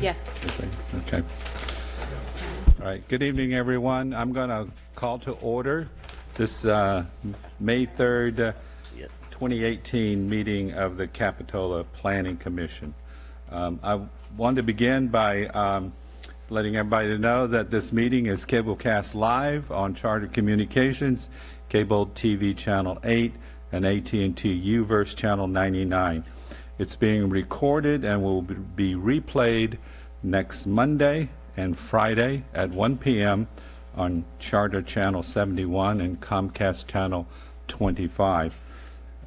Yes. Okay. All right. Good evening, everyone. I'm going to call to order this May 3rd, 2018 meeting of the Capitola Planning Commission. I want to begin by letting everybody know that this meeting is cablecast live on Charter Communications, Cable TV Channel 8, and AT&T UVerse Channel 99. It's being recorded and will be replayed next Monday and Friday at 1 p.m. on Charter Channel 71 and Comcast Channel 25.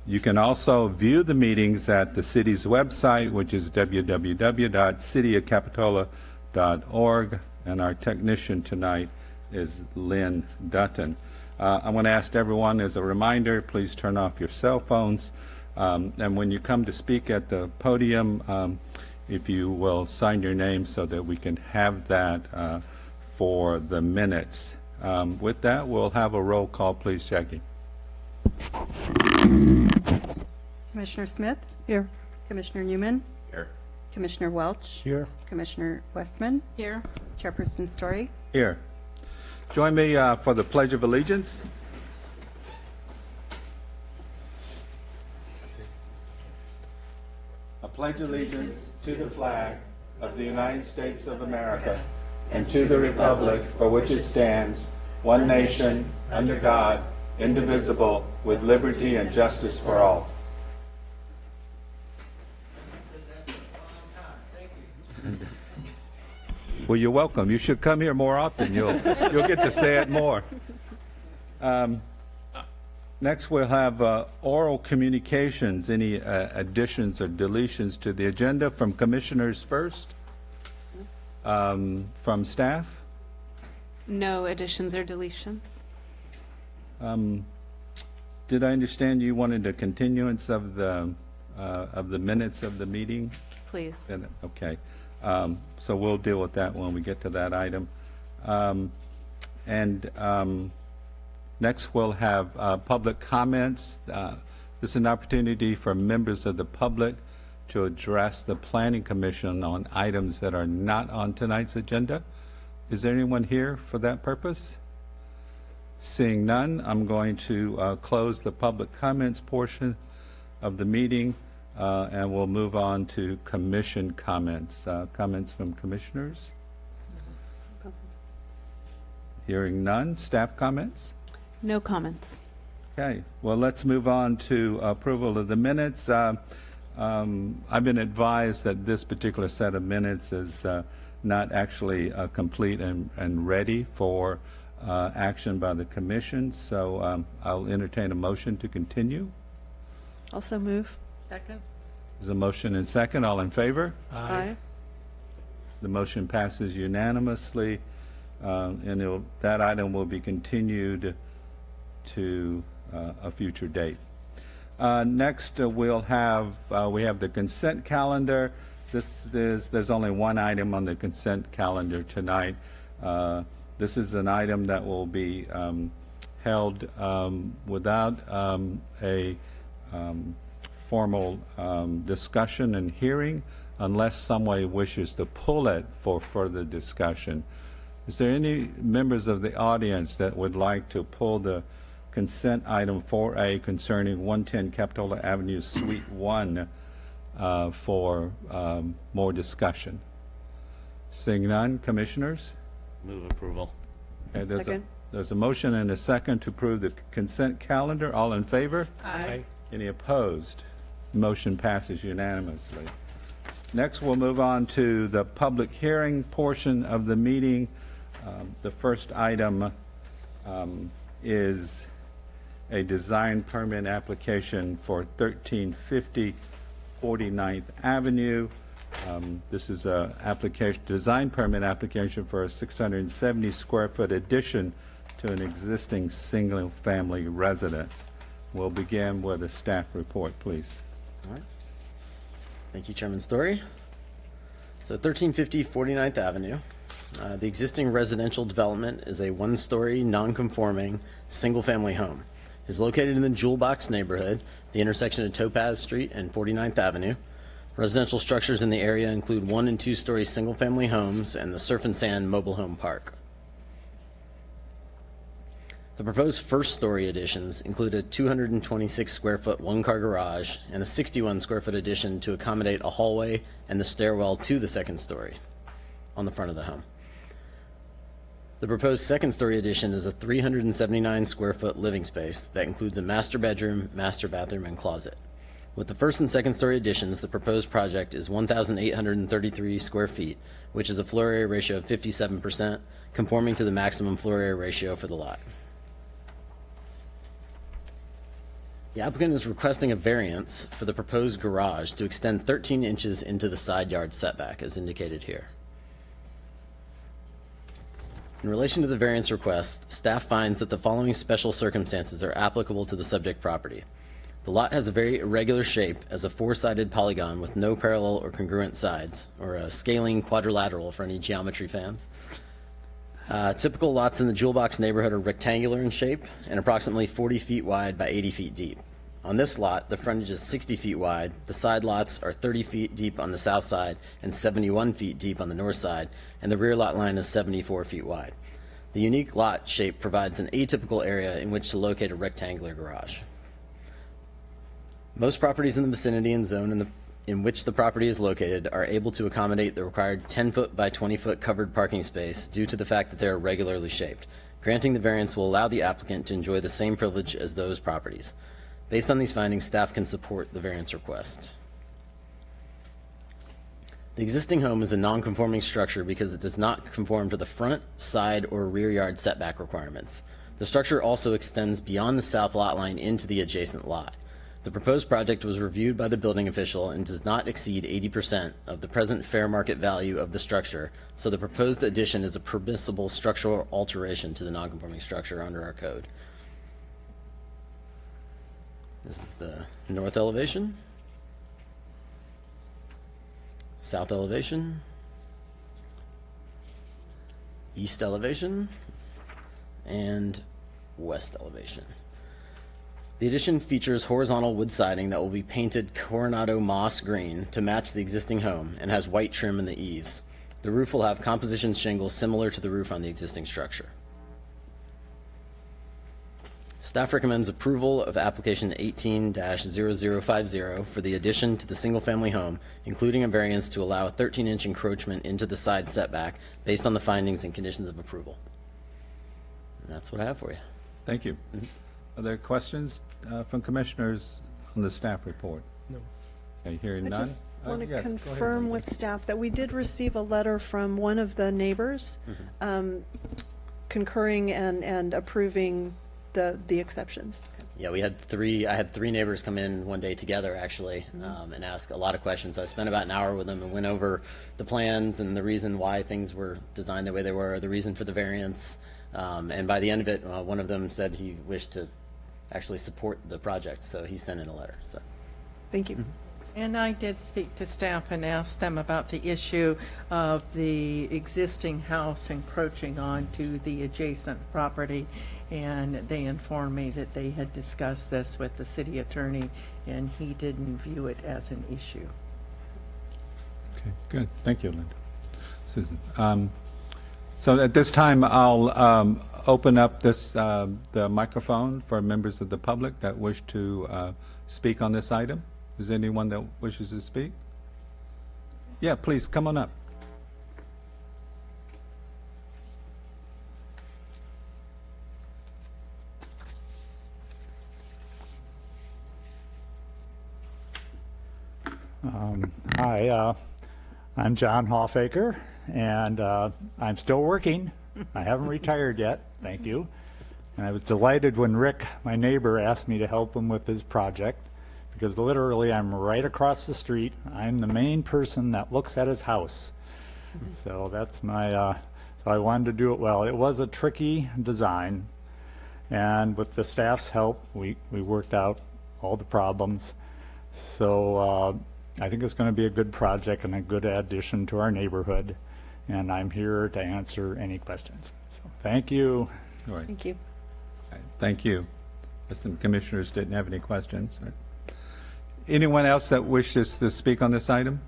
You can also view the meetings at the city's website, which is www.cityofcapitola.org, and our technician tonight is Lynn Dutton. I want to ask everyone, as a reminder, please turn off your cell phones. And when you come to speak at the podium, if you will sign your name so that we can have that for the minutes. With that, we'll have a roll call, please, Jackie. Commissioner Smith? Here. Commissioner Newman? Here. Commissioner Welch? Here. Commissioner Westman? Here. Chairperson Story? Here. Join me for the Pledge of Allegiance. I pledge allegiance to the flag of the United States of America and to the republic for which it stands, one nation, under God, indivisible, with liberty and justice for all. Well, you're welcome. You should come here more often. You'll get to say it more. Next, we'll have oral communications. Any additions or deletions to the agenda from commissioners first? From staff? No additions or deletions. Did I understand you wanted a continuance of the minutes of the meeting? Please. Okay. So we'll deal with that when we get to that item. Next, we'll have public comments. This is an opportunity for members of the public to address the Planning Commission on items that are not on tonight's agenda. Is there anyone here for that purpose? Seeing none, I'm going to close the public comments portion of the meeting, and we'll move on to commission comments. Comments from commissioners? Hearing none. Staff comments? No comments. Okay, well, let's move on to approval of the minutes. I've been advised that this particular set of minutes is not actually complete and ready for action by the commission, so I'll entertain a motion to continue. Also move. Second. There's a motion and second. All in favor? Aye. The motion passes unanimously, and that item will be continued to a future date. Next, we have the consent calendar. There's only one item on the consent calendar tonight. This is an item that will be held without a formal discussion and hearing unless someone wishes to pull it for further discussion. Is there any members of the audience that would like to pull the consent item 4A concerning 110 Capitola Avenue Suite 1 for more discussion? Seeing none, commissioners? Move approval. Okay, Second. there's a motion and a second to approve the consent calendar. All in favor? Aye. Any opposed? Motion passes unanimously. Next, we'll move on to the public hearing portion of the meeting. The first item is a design permit application for 1350 49th Avenue. This is a design permit application for a 670 square foot addition to an existing single family residence. We'll begin with a staff report, please. All right. Thank you, Chairman Story. So 1350 49th Avenue. The existing residential development is a one-story, non-conforming, single-family home. It is located in the Jewel Box neighborhood, the intersection of Topaz Street and 49th Avenue. Residential structures in the area include 1- and 2-story single-family homes and the Surf and Sand Mobile Home Park. The proposed first-story additions include a 226-square-foot one-car garage and a 61-square-foot addition to accommodate a hallway and the stairwell to the second story on the front of the home. The proposed second-story addition is a 379-square-foot living space that includes a master bedroom, master bathroom, and closet. With the first and second-story additions, the proposed project is 1,833 square feet, which is a floor area ratio of 57%, conforming to the maximum floor area ratio for the lot. The applicant is requesting a variance for the proposed garage to extend 13 inches into the side yard setback, as indicated here. In relation to the variance request, staff finds that the following special circumstances are applicable to the subject property. The lot has a very irregular shape as a 4-sided polygon with no parallel or congruent sides, or a scaling quadrilateral for any geometry fans. Typical lots in the Jewel Box neighborhood are rectangular in shape and approximately 40 feet wide by 80 feet deep. On this lot, the frontage is 60 feet wide, the side lots are 30 feet deep on the south side and 71 feet deep on the north side, and the rear lot line is 74 feet wide. The unique lot shape provides an atypical area in which to locate a rectangular garage. Most properties in the vicinity and zone in which the property is located are able to accommodate the required 10-foot by 20-foot covered parking space due to the fact that they are regularly shaped. Granting the variance will allow the applicant to enjoy the same privilege as those properties. Based on these findings, staff can support the variance request. The existing home is a non-conforming structure because it does not conform to the front, side, or rear yard setback requirements. The structure also extends beyond the south lot line into the adjacent lot. The proposed project was reviewed by the building official and does not exceed 80% of the present fair market value of the structure, so the proposed addition is a permissible structural alteration to the non-conforming structure under our code. This is the north elevation, south elevation, east elevation, and west elevation. The addition features horizontal wood siding that will be painted Coronado moss green to match the existing home and has white trim in the eaves. The roof will have composition shingles similar to the roof on the existing structure. Staff recommends approval of application 18-0050 for the addition to the single-family home, including a variance to allow a 13-inch encroachment into the side setback based on the findings and conditions of approval. And that's what I have for you. Thank you. Are there questions from commissioners on the staff report? No. Okay, hearing I none? just want to Yes, go ahead, confirm Linda. with staff that we did receive a letter from one of the neighbors concurring and approving the exceptions. Yeah, I had three neighbors come in one day together, actually, and ask a lot of questions. I spent about an hour with them and went over the plans and the reason why things were designed the way they were, the reason for the variance. And by the end of it, one of them said he wished to actually support the project, so he sent in a letter. So, Thank you. And I did speak to staff and ask them about the issue of the existing house encroaching onto the adjacent property, and they informed me that they had discussed this with the city attorney, and he didn't view it as an issue. Okay, good. Thank you, Linda. Susan. So at this time, I'll open up the microphone for members of the public that wish to speak on this item. Is there anyone that wishes to speak? Yeah, please, come on up. Hi, I'm John Hoffaker, and I'm still working. I haven't retired yet, thank you. And I was delighted when Rick, my neighbor, asked me to help him with his project, because literally I'm right across the street. I'm the main person that looks at his house. So that's my, so I wanted to do it well. It was a tricky design, and with the staff's help, we worked out all the problems. So I think it's going to be a good project and a good addition to our neighborhood, and I'm here to answer any questions. So thank you. All right. Thank you. Thank you. Some commissioners didn't have any questions. Anyone else that wishes to speak on this item?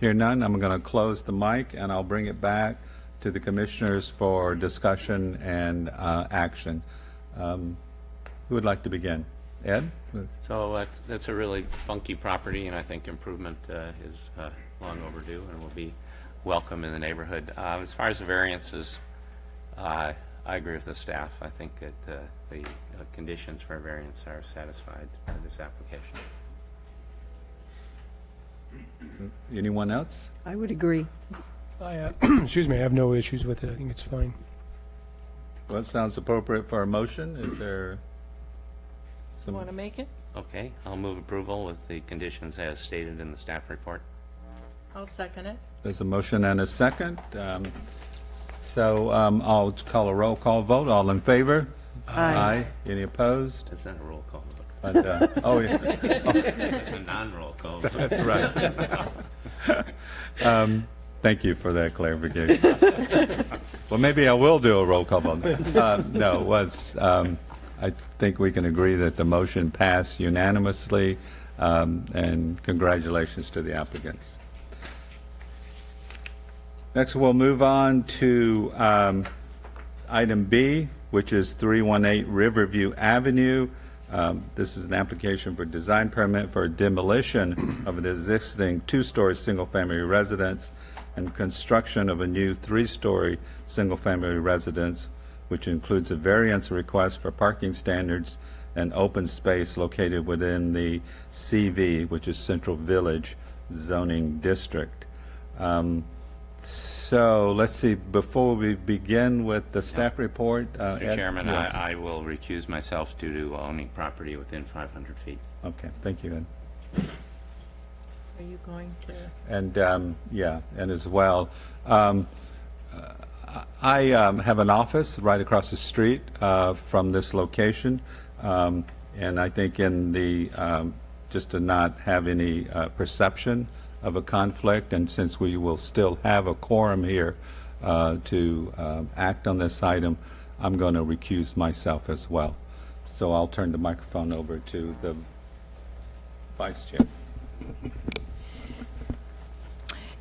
Hear none, I'm going to close the mic, and I'll bring it back to the commissioners for discussion and action. Who would like to begin? Ed? So that's a really funky property, and I think improvement is long overdue and will be welcome in the neighborhood. As far as the variances, I agree with the staff. I think that the conditions for a variance are satisfied by this application. Anyone else? I would agree. Excuse me, I have no issues with it. I think it's fine. Well, it sounds appropriate for a motion. Is there some? Want to make it? Okay, I'll move approval with the conditions as stated in the staff report. I'll second it. There's a motion and a second. So I'll call a roll call vote. All in favor? Aye. Any opposed? It's not a roll call vote. But, oh, yeah. It's a non-roll call vote. That's right. Thank you for that clarification. Well, maybe I will do a roll call vote. No, I think we can agree that the motion passed unanimously, and congratulations to the applicants. Next, we'll move on to item B, which is 318 Riverview Avenue. This is an application for design permit for demolition of an existing two-story single-family residence and construction of a new three-story single-family residence, which includes a variance request for parking standards and open space located within the CV, which is Central Village zoning district. So let's see, before we begin with the staff report. Mr. Ed? Chairman, Yes. I will recuse myself due to owning property within 500 feet. Okay, thank you, Ed. Are you going to? And, yeah, and as well, I have an office right across the street from this location, and I think in the, just to not have any perception of a conflict, and since we will still have a quorum here to act on this item, I'm going to recuse myself as well. So I'll turn the microphone over to the Vice Chair.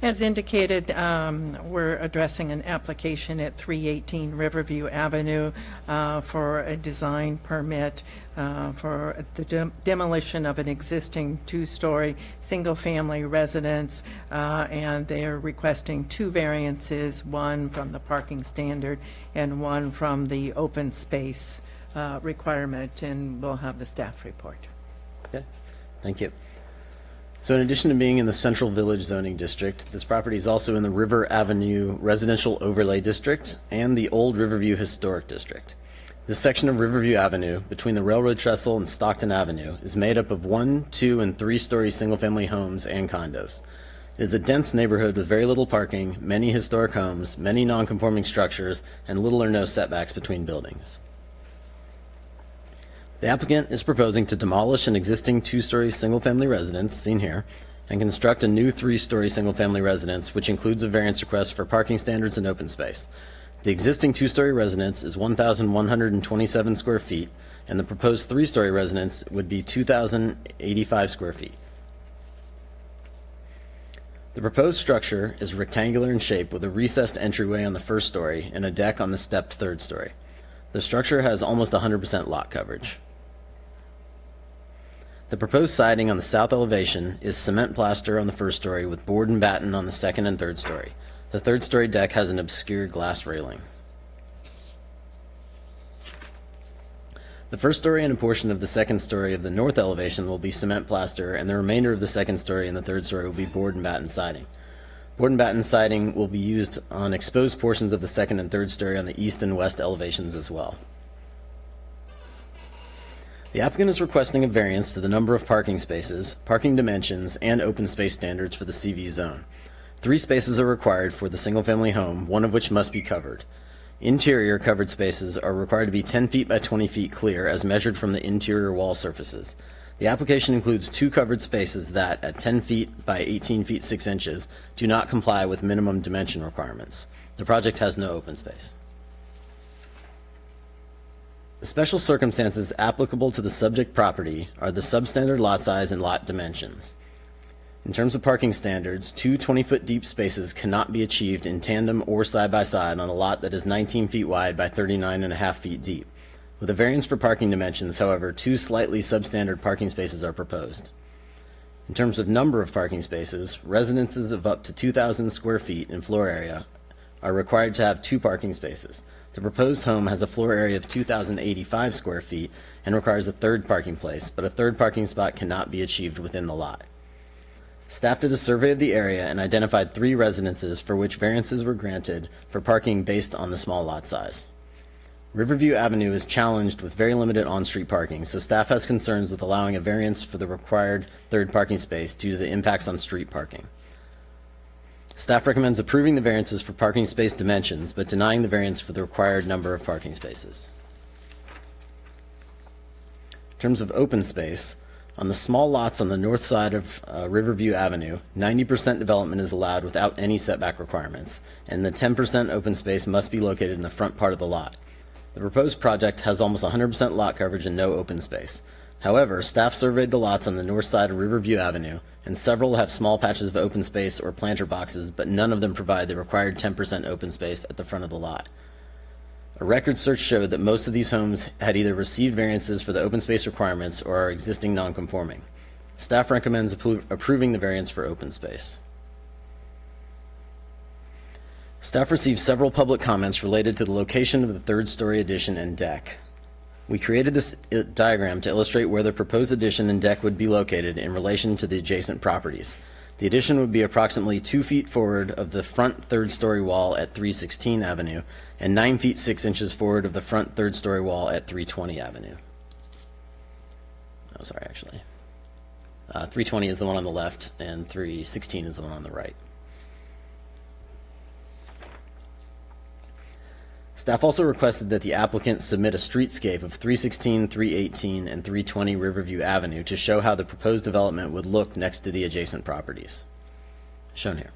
As indicated, we're addressing an application at 318 Riverview Avenue for a design permit for the demolition of an existing two-story single-family residence, and they're requesting two variances, one from the parking standard and one from the open space requirement, and we'll have the staff report. Okay, thank you. So in addition to being in the Central Village zoning district, this property is also in the River Avenue Residential Overlay District and the Old Riverview Historic District. This section of Riverview Avenue, between the Railroad Trestle and Stockton Avenue, is made up of 1-, 2-, and 3-story single-family homes and condos. It is a dense neighborhood with very little parking, many historic homes, many non-conforming structures, and little or no setbacks between buildings. The applicant is proposing to demolish an existing two-story single-family residence, seen here, and construct a new three-story single-family residence, which includes a variance request for parking standards and open space. The existing two-story residence is 1,127 square feet, and the proposed three-story residence would be 2,085 square feet. The proposed structure is rectangular in shape with a recessed entryway on the first story and a deck on the stepped third story. The structure has almost 100% lot coverage. The proposed siding on the south elevation is cement plaster on the first story with board and batten on the second and third story. The third story deck has an obscure glass railing. The first story and a portion of the second story of the north elevation will be cement plaster, and the remainder of the second story and the third story will be board and batten siding. Board and batten siding will be used on exposed portions of the second and third story on the east and west elevations as well. The applicant is requesting a variance to the number of parking spaces, parking dimensions, and open space standards for the CV zone. 3 spaces are required for the single-family home, one of which must be covered. Interior covered spaces are required to be 10 feet by 20 feet clear as measured from the interior wall surfaces. The application includes 2 covered spaces that, at 10 feet by 18 feet 6 inches, do not comply with minimum dimension requirements. The project has no open space. The special circumstances applicable to the subject property are the substandard lot size and lot dimensions. In terms of parking standards, two 20-foot deep spaces cannot be achieved in tandem or side by side on a lot that is 19 feet wide by 39.5 feet deep. With a variance for parking dimensions, however, two slightly substandard parking spaces are proposed. In terms of number of parking spaces, residences of up to 2,000 square feet in floor area are required to have two parking spaces. The proposed home has a floor area of 2,085 square feet and requires a third parking place, but a third parking spot cannot be achieved within the lot. Staff did a survey of the area and identified 3 residences for which variances were granted for parking based on the small lot size. Riverview Avenue is challenged with very limited on-street parking, so staff has concerns with allowing a variance for the required third parking space due to the impacts on street parking. Staff recommends approving the variances for parking space dimensions, but denying the variance for the required number of parking spaces. In terms of open space, on the small lots on the north side of Riverview Avenue, 90% development is allowed without any setback requirements, and the 10% open space must be located in the front part of the lot. The proposed project has almost 100% lot coverage and no open space. However, staff surveyed the lots on the north side of Riverview Avenue, and several have small patches of open space or planter boxes, but none of them provide the required 10% open space at the front of the lot. A record search showed that most of these homes had either received variances for the open space requirements or are existing non-conforming. Staff recommends approving the variance for open space. Staff received several public comments related to the location of the third-story addition and deck. We created this diagram to illustrate where the proposed addition and deck would be located in relation to the adjacent properties. The addition would be approximately 2 feet forward of the front third-story wall at 316 Avenue and 9 feet 6 inches forward of the front third-story wall at 320 Avenue. Oh, sorry, actually. 320 is the one on the left, and 316 is the one on the right. Staff also requested that the applicant submit a streetscape of 316, 318, and 320 Riverview Avenue to show how the proposed development would look next to the adjacent properties, shown here.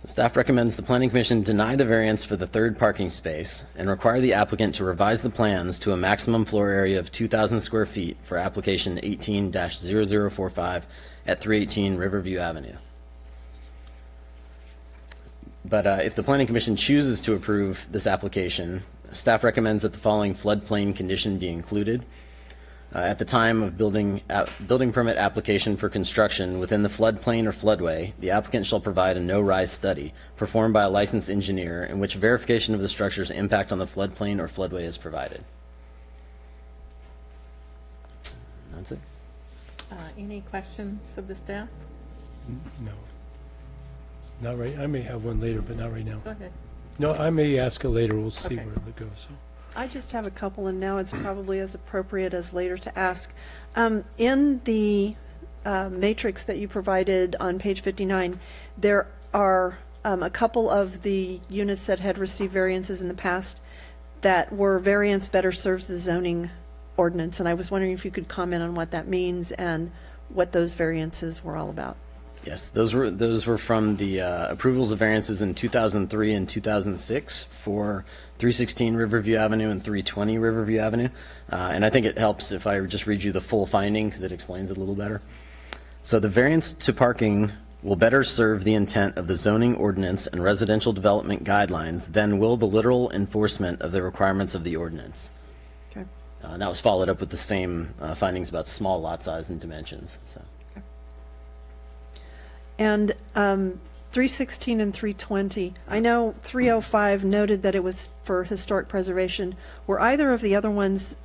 So staff recommends the Planning Commission deny the variance for the third parking space and require the applicant to revise the plans to a maximum floor area of 2,000 square feet for application 18-0045 at 318 Riverview Avenue. But if the Planning Commission chooses to approve this application, staff recommends that the following floodplain condition be included. At the time of building permit application for construction within the floodplain or floodway, the applicant shall provide a no-rise study performed by a licensed engineer in which verification of the structure's impact on the floodplain or floodway is provided. That's it. Any questions of the staff? No. Not right. I may have one later, but not right now. Go ahead. No, I may ask it later. We'll see Okay. where it goes. So. I just have a couple, and now it's probably as appropriate as later to ask. In the matrix that you provided on page 59, there are a couple of the units that had received variances in the past that were variance better serves the zoning ordinance, and I was wondering if you could comment on what that means and what those variances were all about. Yes, those were from the approvals of variances in 2003 and 2006 for 316 Riverview Avenue and 320 Riverview Avenue. And I think it helps if I just read you the full finding because it explains it a little better. So the variance to parking will better serve the intent of the zoning ordinance and residential development guidelines than will the literal enforcement of the requirements of the ordinance. Okay. And that was followed up with the same findings about small lot size and dimensions. So. And 316 and 320, I know 305 noted that it was for historic preservation. Were either of the other ones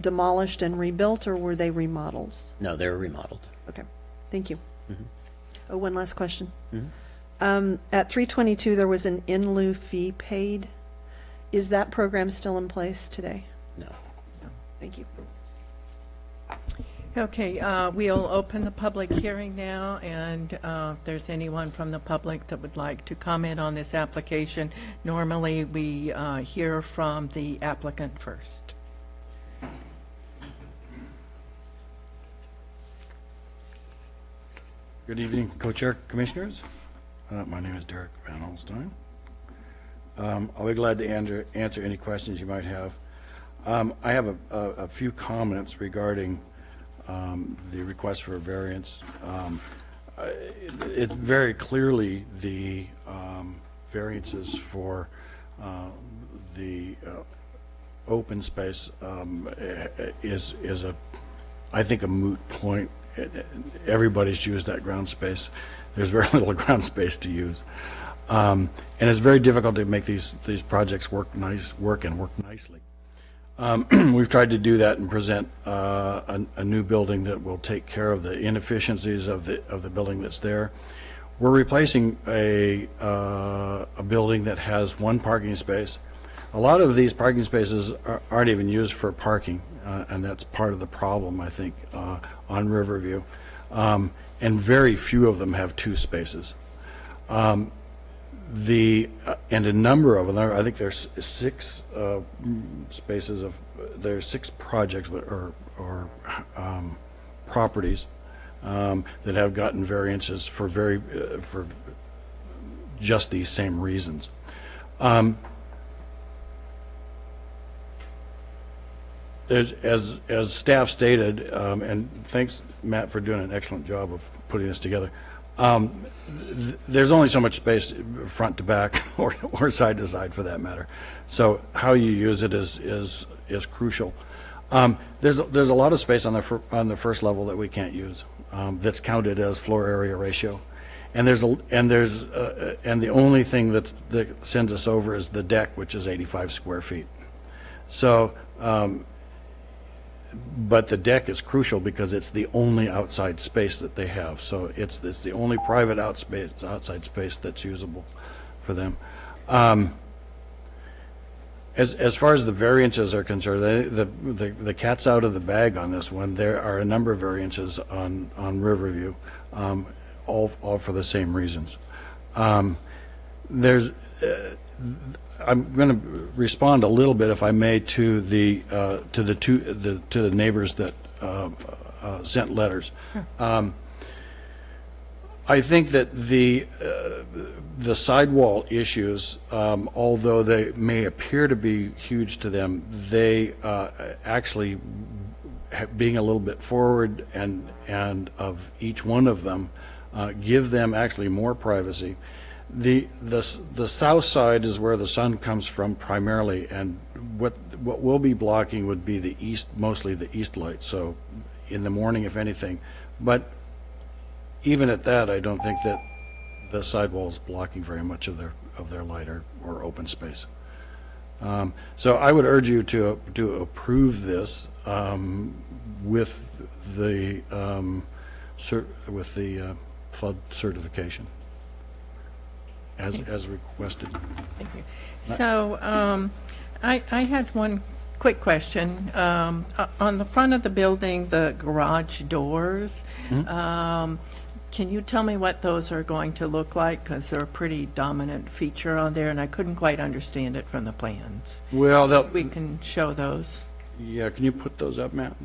demolished and rebuilt, or were they remodels? No, they were remodeled. Okay, thank you. Mm-hmm. Oh, one last question. Mm-hmm. At 322, there was an in lieu fee paid. Is that program still in place today? No. Thank you. Okay, we'll open the public hearing now, and if there's anyone from the public that would like to comment on this application, normally we hear from the applicant first. Good evening, Co-Chair Commissioners. My name is Derek Van Holstein. I'll be glad to answer any questions you might have. I have a few comments regarding the request for a variance. It's very clearly the variances for the open space is I think, a moot point. Everybody's used that ground space. There's very little ground space to use. And it's very difficult to make these projects work nicely. We've tried to do that and present a new building that will take care of the inefficiencies of the building that's there. We're replacing a building that has one parking space. A lot of these parking spaces aren't even used for parking, and that's part of the problem, I think, on Riverview. And very few of them have two spaces. And a number of them, I think there's six spaces of, there's 6 projects or properties that have gotten variances for for just these same reasons. As staff stated, and thanks, Matt, for doing an excellent job of putting this together. There's only so much space front to back or side to side, for that matter. So how you use it is crucial. There's a lot of space on the first level that we can't use. That's counted as floor area ratio, and the only thing that sends us over is the deck, which is 85 square feet. So. But the deck is crucial because it's the only outside space that they have. So it's the only private outside space that's usable for them. As far as the variances are concerned, the cat's out of the bag on this one. There are a number of variances on Riverview, all for the same reasons. I'm going to respond a little bit, if I may, to the neighbors that sent letters. I think that the sidewall issues, although they may appear to be huge to them, they actually, being a little bit forward and of each one of them, give them actually more privacy. The south side is where the sun comes from primarily, and what we'll be blocking would be the east, mostly the east light. So in the morning, if anything, but even at that, I don't think that the sidewall is blocking very much of their light or open space. So I would urge you to approve this with the flood certification. As requested. Thank you. So I had one quick question. On the front of the building, the garage doors, can you tell me what those are going to look like? Because they're a pretty dominant feature on there, and I couldn't quite understand it from the plans. Well, we can show those. Yeah, can you put those up, Matt?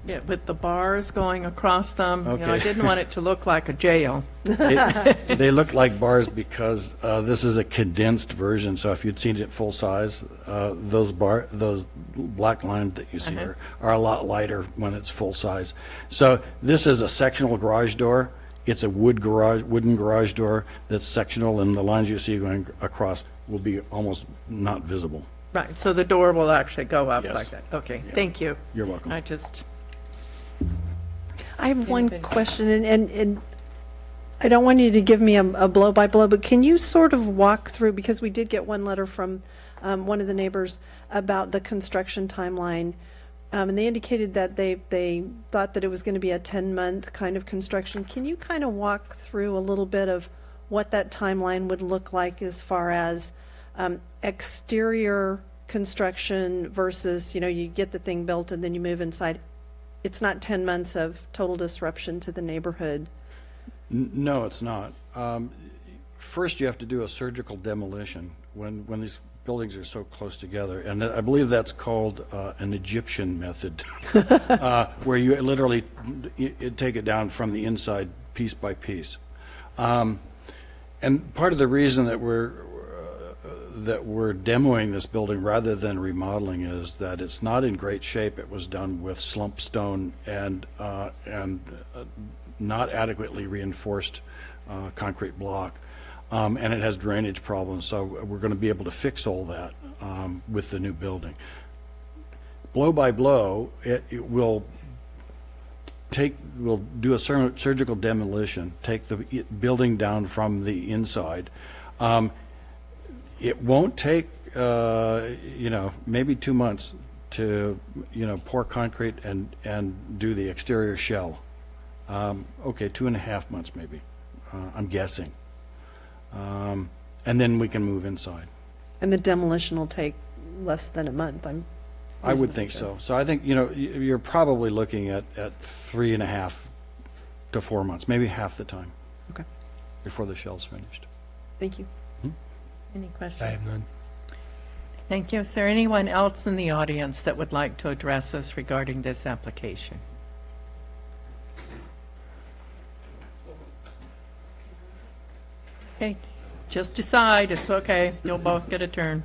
Yeah, with the bars going across them. Okay. You know, I didn't want it to look like a jail. They look like bars because this is a condensed version. So if you'd seen it full size, those black lines that you see are a lot lighter when it's full size. So this is a sectional garage door. It's a wooden garage door that's sectional, and the lines you see going across will be almost not visible. Right, so the door will actually go up Yes. like that. Okay, Yeah. thank you. You're welcome. I have one question, and I don't want you to give me a blow-by-blow, but can you sort of walk through, because we did get one letter from one of the neighbors about the construction timeline, and they indicated that they thought that it was going to be a 10-month kind of construction. Can you kind of walk through a little bit of what that timeline would look like as far as exterior construction versus, you get the thing built and then you move inside? It's not 10 months of total disruption to the neighborhood. No, it's not. First, you have to do a surgical demolition. When these buildings are so close together, and I believe that's called an Egyptian method, where you literally take it down from the inside piece by piece. And part of the reason that we're demoing this building rather than remodeling is that it's not in great shape. It was done with slump stone and not adequately reinforced concrete block. And it has drainage problems, so we're going to be able to fix all that with the new building. Blow by blow, it will we'll do a surgical demolition, take the building down from the inside. It won't take, maybe 2 months to, pour concrete and do the exterior shell. Okay, 2.5 months maybe, I'm guessing. And then we can move inside. And the demolition will take less than a month, I would think so. So I think, you're probably looking at 3.5 to 4 months, maybe half the time. Okay. Before the shell's finished. Thank you. Any questions? I have none. Thank you. Is there anyone else in the audience that would like to address us regarding this application? Okay, just decide. It's okay. You'll both get a turn.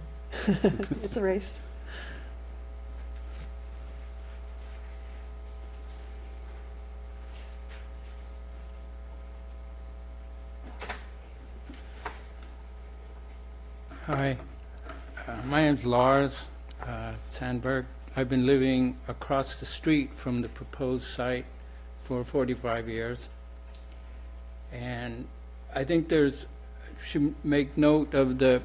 It's a race. Hi, my name's Lars Sandberg. I've been living across the street from the proposed site for 45 years. And I think should make note of the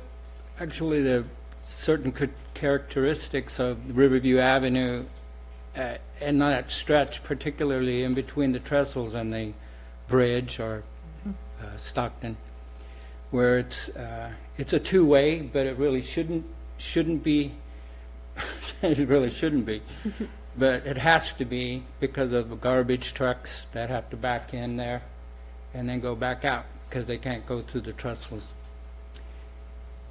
certain characteristics of Riverview Avenue and that stretch, particularly in between the trestles and the bridge or Stockton, where it's a two-way, but it really shouldn't be. It really shouldn't be, but it has to be because of garbage trucks that have to back in there and then go back out because they can't go through the trestles.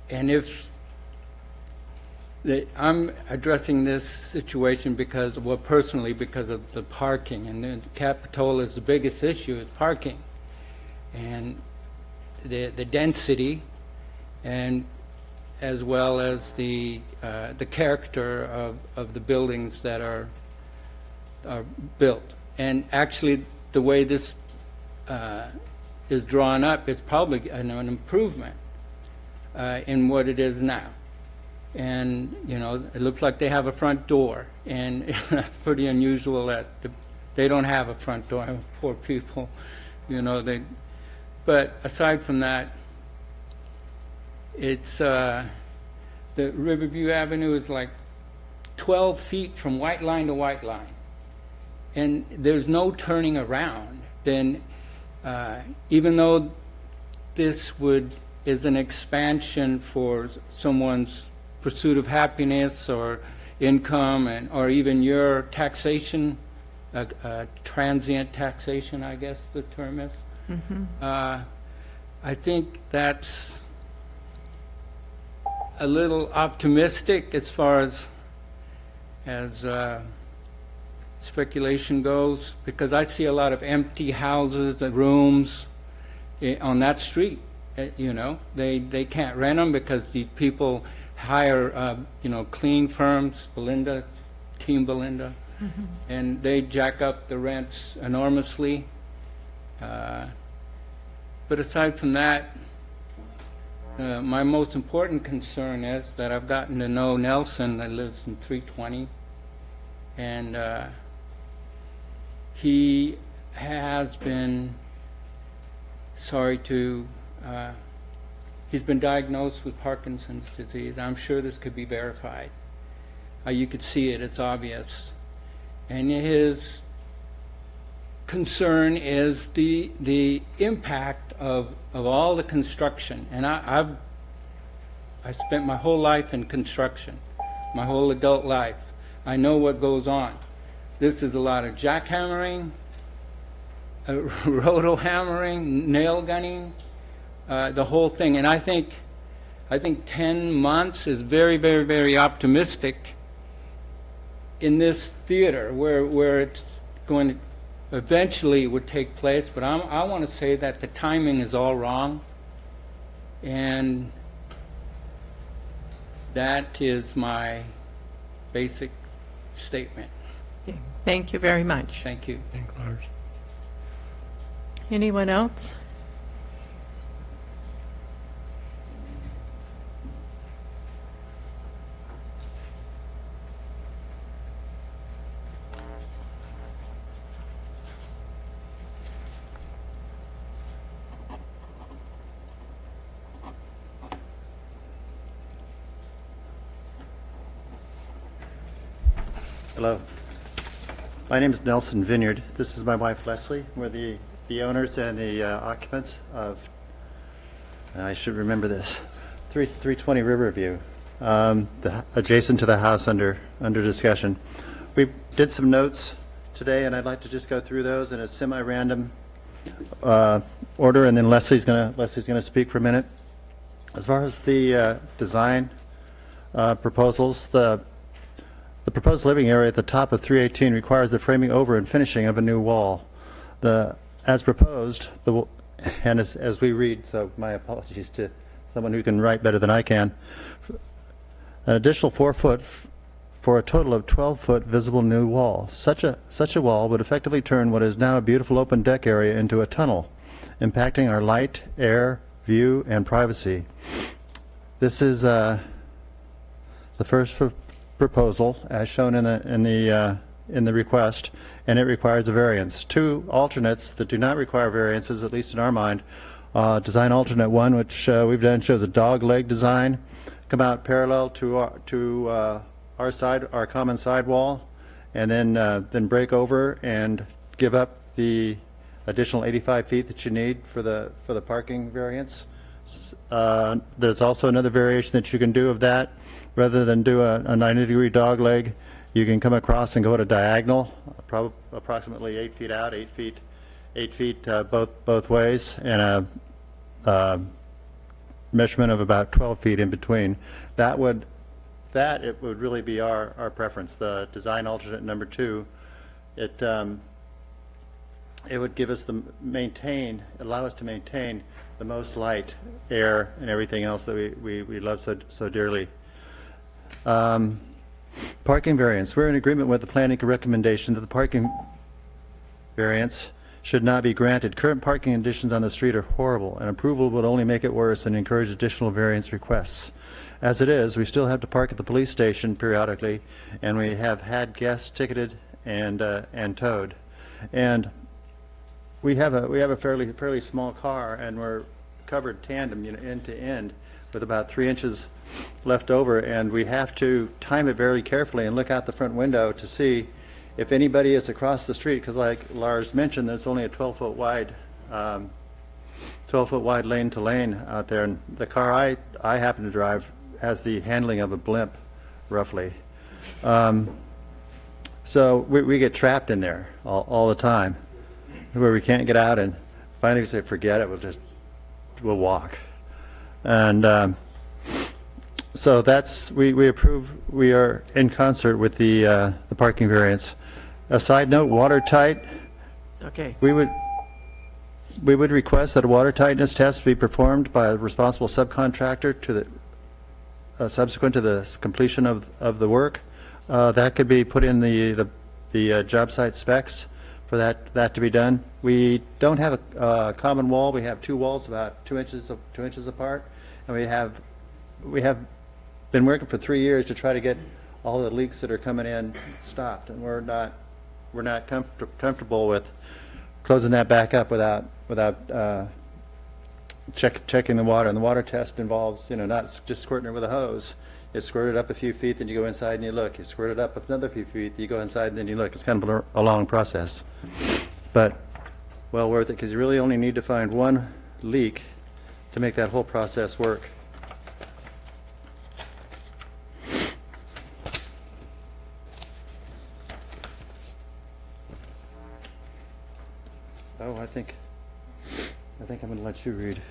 And I'm addressing this situation personally because of the parking, and then Capitola is the biggest issue is parking, and the density, and as well as the character of the buildings that are built. And actually, the way this is drawn up is probably an improvement in what it is now. And it looks like they have a front door, and that's pretty unusual that they don't have a front door. Poor people, But aside from that, it's the Riverview Avenue is like 12 feet from white line to white line, and there's no turning around. Then, even though this is an expansion for someone's pursuit of happiness or income, or even your taxation, transient taxation, I guess the term is. I think that's a little optimistic as far as speculation goes, because I see a lot of empty houses and rooms on that street. They can't rent them because these people hire cleaning firms, Team Belinda, and they jack up the rents enormously. But aside from that, my most important concern is that I've gotten to know Nelson, that lives in 320, and he has been he's been diagnosed with Parkinson's disease. I'm sure this could be verified. You could see it, it's obvious. And his concern is the impact of all the construction. And I spent my whole life in construction, my whole adult life. I know what goes on. This is a lot of jackhammering, roto hammering, nail gunning, the whole thing. And I think I think 10 months is very, very, very optimistic in this theater where it's going to eventually would take place, but I want to say that the timing is all wrong, and that is my basic statement. Okay. Thank you very much. Thank you. Thank Lars. Anyone else? Hello. My name is Nelson Vineyard. This is my wife Leslie. We're the owners and the occupants of, I should remember this, 320 Riverview, adjacent to the house under discussion. We did some notes today, and I'd like to just go through those in a semi-random order, and then Leslie's gonna speak for a minute. As far as the design proposals, the proposed living area at the top of 318 requires the framing over and finishing of a new wall. As proposed, and as we read, so my apologies to someone who can write better than I can, an additional 4 foot for a total of 12-foot visible new wall. Such a wall would effectively turn what is now a beautiful open deck area into a tunnel, impacting our light, air, view, and privacy. This is the first proposal as shown in the request, and it requires a variance. 2 alternates that do not require variances, at least in our mind. Design alternate 1, which we've done, shows a dog leg design, come out parallel to our side, our common sidewall, and then break over and give up the additional 85 feet that you need for the parking variance. There's also another variation that you can do of that. Rather than do a 90-degree dog leg, you can come across and go at a diagonal, approximately 8 feet out, 8 feet both ways, and a measurement of about 12 feet in between. It would really be our preference. The design alternate number 2, it would give us allow us to maintain the most light, air, and everything else that we love so dearly. Parking variance. We're in agreement with the planning recommendation that the parking variance should not be granted. Current parking conditions on the street are horrible, and approval would only make it worse and encourage additional variance requests. As it is, we still have to park at the police station periodically, and we have had guests ticketed and towed. And we have a fairly small car, and we're covered tandem, end to end, with about 3 inches left over, and we have to time it very carefully and look out the front window to see if anybody is across the street, because like Lars mentioned, there's only a 12-foot wide lane to lane out there, and the car I happen to drive has the handling of a blimp, roughly. So we get trapped in there all the time, where we can't get out, and finally we say, forget it, we'll walk. And so that's, we approve, we are in concert with the parking variance. A side note, watertight, Okay. we would request that a water tightness test be performed by a responsible subcontractor to the subsequent to the completion of the work. That could be put in the job site specs for that to be done. We don't have a common wall. We have 2 walls about 2 inches apart, and we have been working for 3 years to try to get all the leaks that are coming in stopped, and we're not comfortable with closing that back up without checking the water. And the water test involves, not just squirting it with a hose. You squirt it up a few feet, then you go inside and you look. You squirt it up another few feet, you go inside and then you look. It's kind of a long process, but well worth it, because you really only need to find one leak to make that whole process work. Oh, I think I'm going to let you read.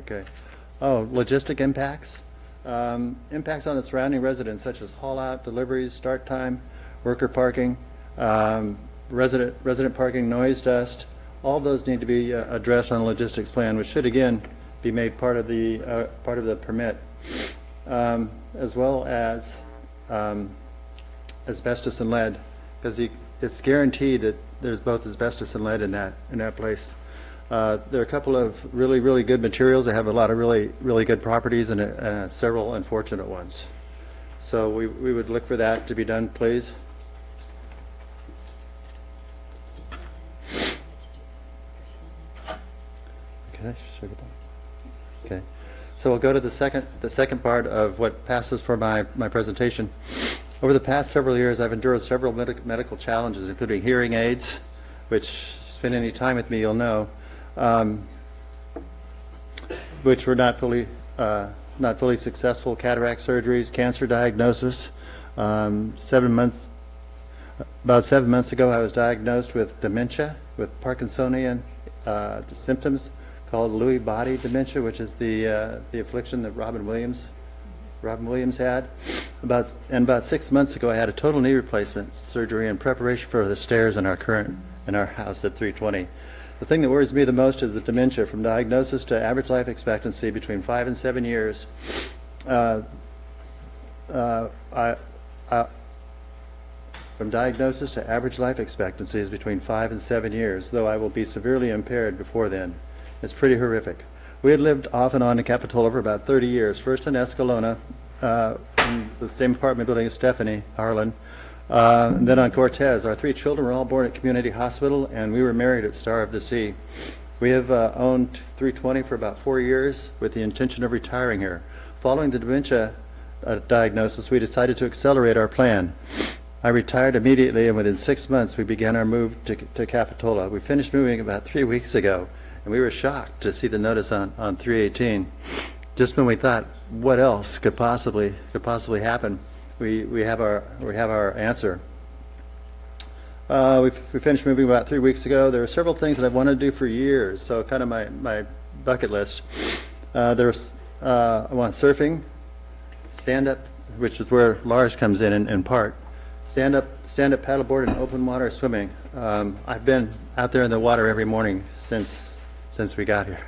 Okay. Oh, logistic impacts. Impacts on the surrounding residents such as haul out, deliveries, start time, worker parking, resident parking, noise, dust. All those need to be addressed on a logistics plan, which should again be made part of the permit, as well as asbestos and lead, because it's guaranteed that there's both asbestos and lead in that place. There are a couple of really good materials that have a lot of really good properties and several unfortunate ones. So we would look for that to be done, please. Okay, okay. So we'll go to the second part of what passes for my presentation. Over the past several years, I've endured several medical challenges, including hearing aids, which, spend any time with me, you'll know, which were not fully successful, cataract surgeries, cancer diagnosis. About 7 months ago, I was diagnosed with dementia, with Parkinsonian symptoms called Lewy body dementia, which is the affliction that Robin Williams had. About 6 months ago, I had a total knee replacement surgery in preparation for the stairs in our house at 320. The thing that worries me the most is the dementia. From diagnosis to average life expectancy between 5 and 7 years. From diagnosis to average life expectancy is between 5 and 7 years, though I will be severely impaired before then. It's pretty horrific. We had lived off and on in Capitola for about 30 years, first in Escalona, in the same apartment building as Stephanie Harlan, and then on Cortez. Our 3 children were all born at Community Hospital, and we were married at Star of the Sea. We have owned 320 for about 4 years with the intention of retiring here. Following the dementia diagnosis, we decided to accelerate our plan. I retired immediately, and within 6 months, we began our move to Capitola. We finished moving about 3 weeks ago, and we were shocked to see the notice on 318. Just when we thought, what else could possibly happen, we have our answer. We finished moving about 3 weeks ago. There are several things that I've wanted to do for years, so kind of my bucket list. I want surfing, stand-up, which is where Lars comes in part. Stand-up paddleboard and open water swimming. I've been out there in the water every morning since we got here,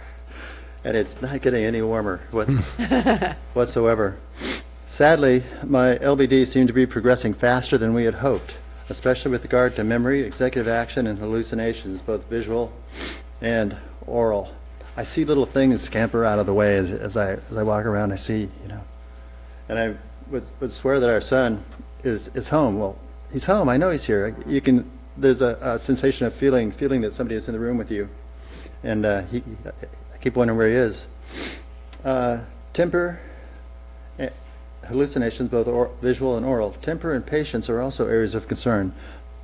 and it's not getting any warmer whatsoever. Sadly, my LBD seemed to be progressing faster than we had hoped, especially with regard to memory, executive action, and hallucinations, both visual and oral. I see little things scamper out of the way as I walk around. I see, and I would swear that our son is home. Well, he's home. I know he's here. There's a sensation of feeling that somebody is in the room with you, and I keep wondering where he is. Temper, hallucinations, both visual and oral. Temper and patience are also areas of concern.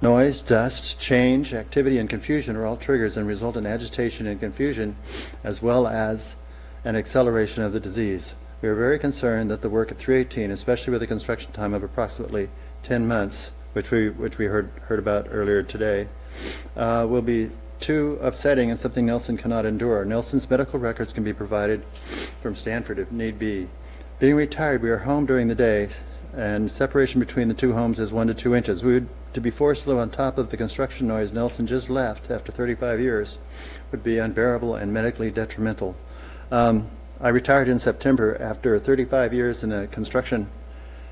Noise, dust, change, activity, and confusion are all triggers and result in agitation and confusion, as well as an acceleration of the disease. We are very concerned that the work at 318, especially with a construction time of approximately 10 months, which we heard about earlier today, will be too upsetting and something Nelson cannot endure. Nelson's medical records can be provided from Stanford if need be. Being retired, we are home during the day, and separation between the 2 homes is 1 to 2 inches. To be forced to live on top of the construction noise Nelson just left after 35 years would be unbearable and medically detrimental. I retired in September after 35 years in the construction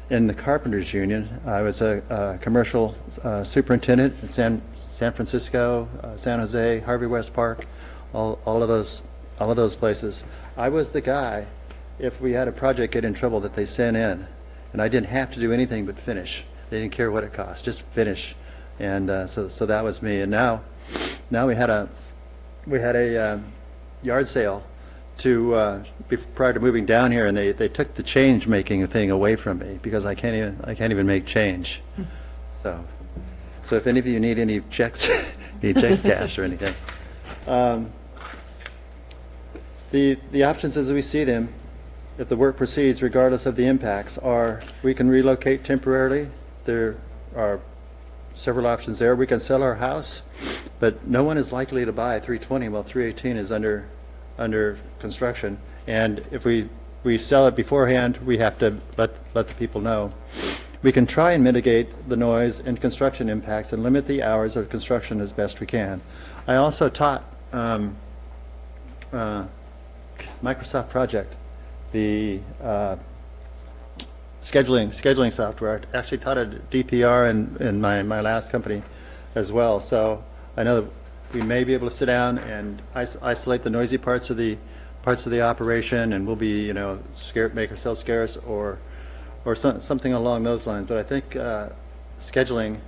in the Carpenters Union. I was a commercial superintendent in San Francisco, San Jose, Harvey West Park, all of those places. I was the guy, if we had a project get in trouble, that they sent in, and I didn't have to do anything but finish. They didn't care what it cost, just finish. And so that was me. And now we had a yard sale prior to moving down here, and they took the change making thing away from me because I can't even make change. So if any of you need any checks, cash or anything, the options as we see them, if the work proceeds regardless of the impacts, are we can relocate temporarily. There are several options there. We can sell our house, but no one is likely to buy 320 while 318 is under construction, And if we sell it beforehand, we have to let the people know. We can try and mitigate the noise and construction impacts and limit the hours of construction as best we can. I also taught Microsoft Project, the scheduling software. I actually taught it at DPR in my last company as well. So I know that we may be able to sit down and isolate the noisy parts of the operation, and we'll be, make ourselves scarce or something along those lines. But I think scheduling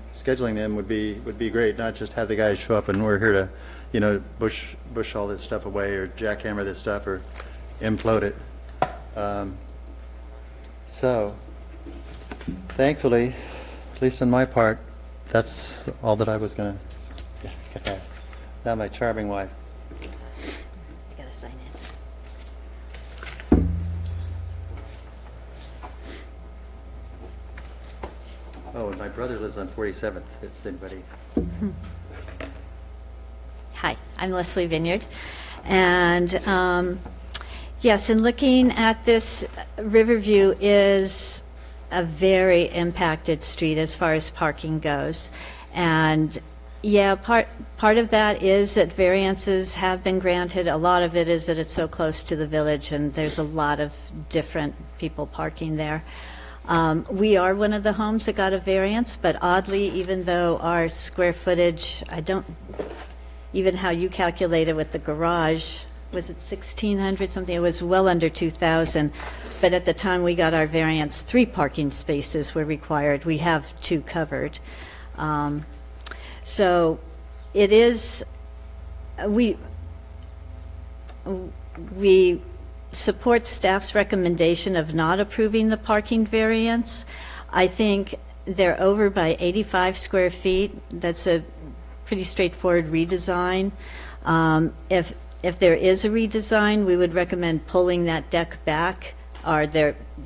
them would be great. Not just have the guys show up and we're here to, bush all this stuff away or jackhammer this stuff or implode it. So, thankfully, at least on my part, that's all that I was going to get at. Now my charming wife. Gotta sign in. Oh, and my brother lives on 47th, if anybody. Hi, I'm Leslie Vineyard. And yes, in looking at this, Riverview is a very impacted street as far as parking goes. And yeah, part of that is that variances have been granted. A lot of it is that it's so close to the village and there's a lot of different people parking there. We are one of the homes that got a variance, but oddly, even though our square footage, even how you calculated with the garage, was it 1,600 something? It was well under 2,000. But at the time we got our variance, 3 parking spaces were required. We have 2 covered. So it is, we support staff's recommendation of not approving the parking variance. I think they're over by 85 square feet. That's a pretty straightforward redesign. If there is a redesign, we would recommend pulling that deck back, or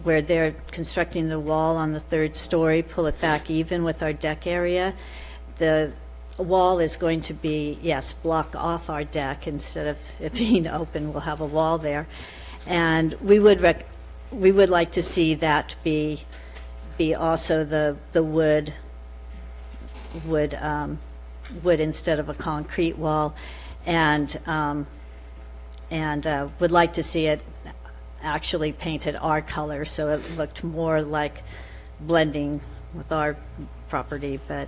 where they're constructing the wall on the 3rd story, pull it back even with our deck area. The wall is going to be, yes, block off our deck instead of it being open. We'll have a wall there. And we would like to see that be also the wood instead of a concrete wall, and would like to see it actually painted our color so it looked more like blending with our property. But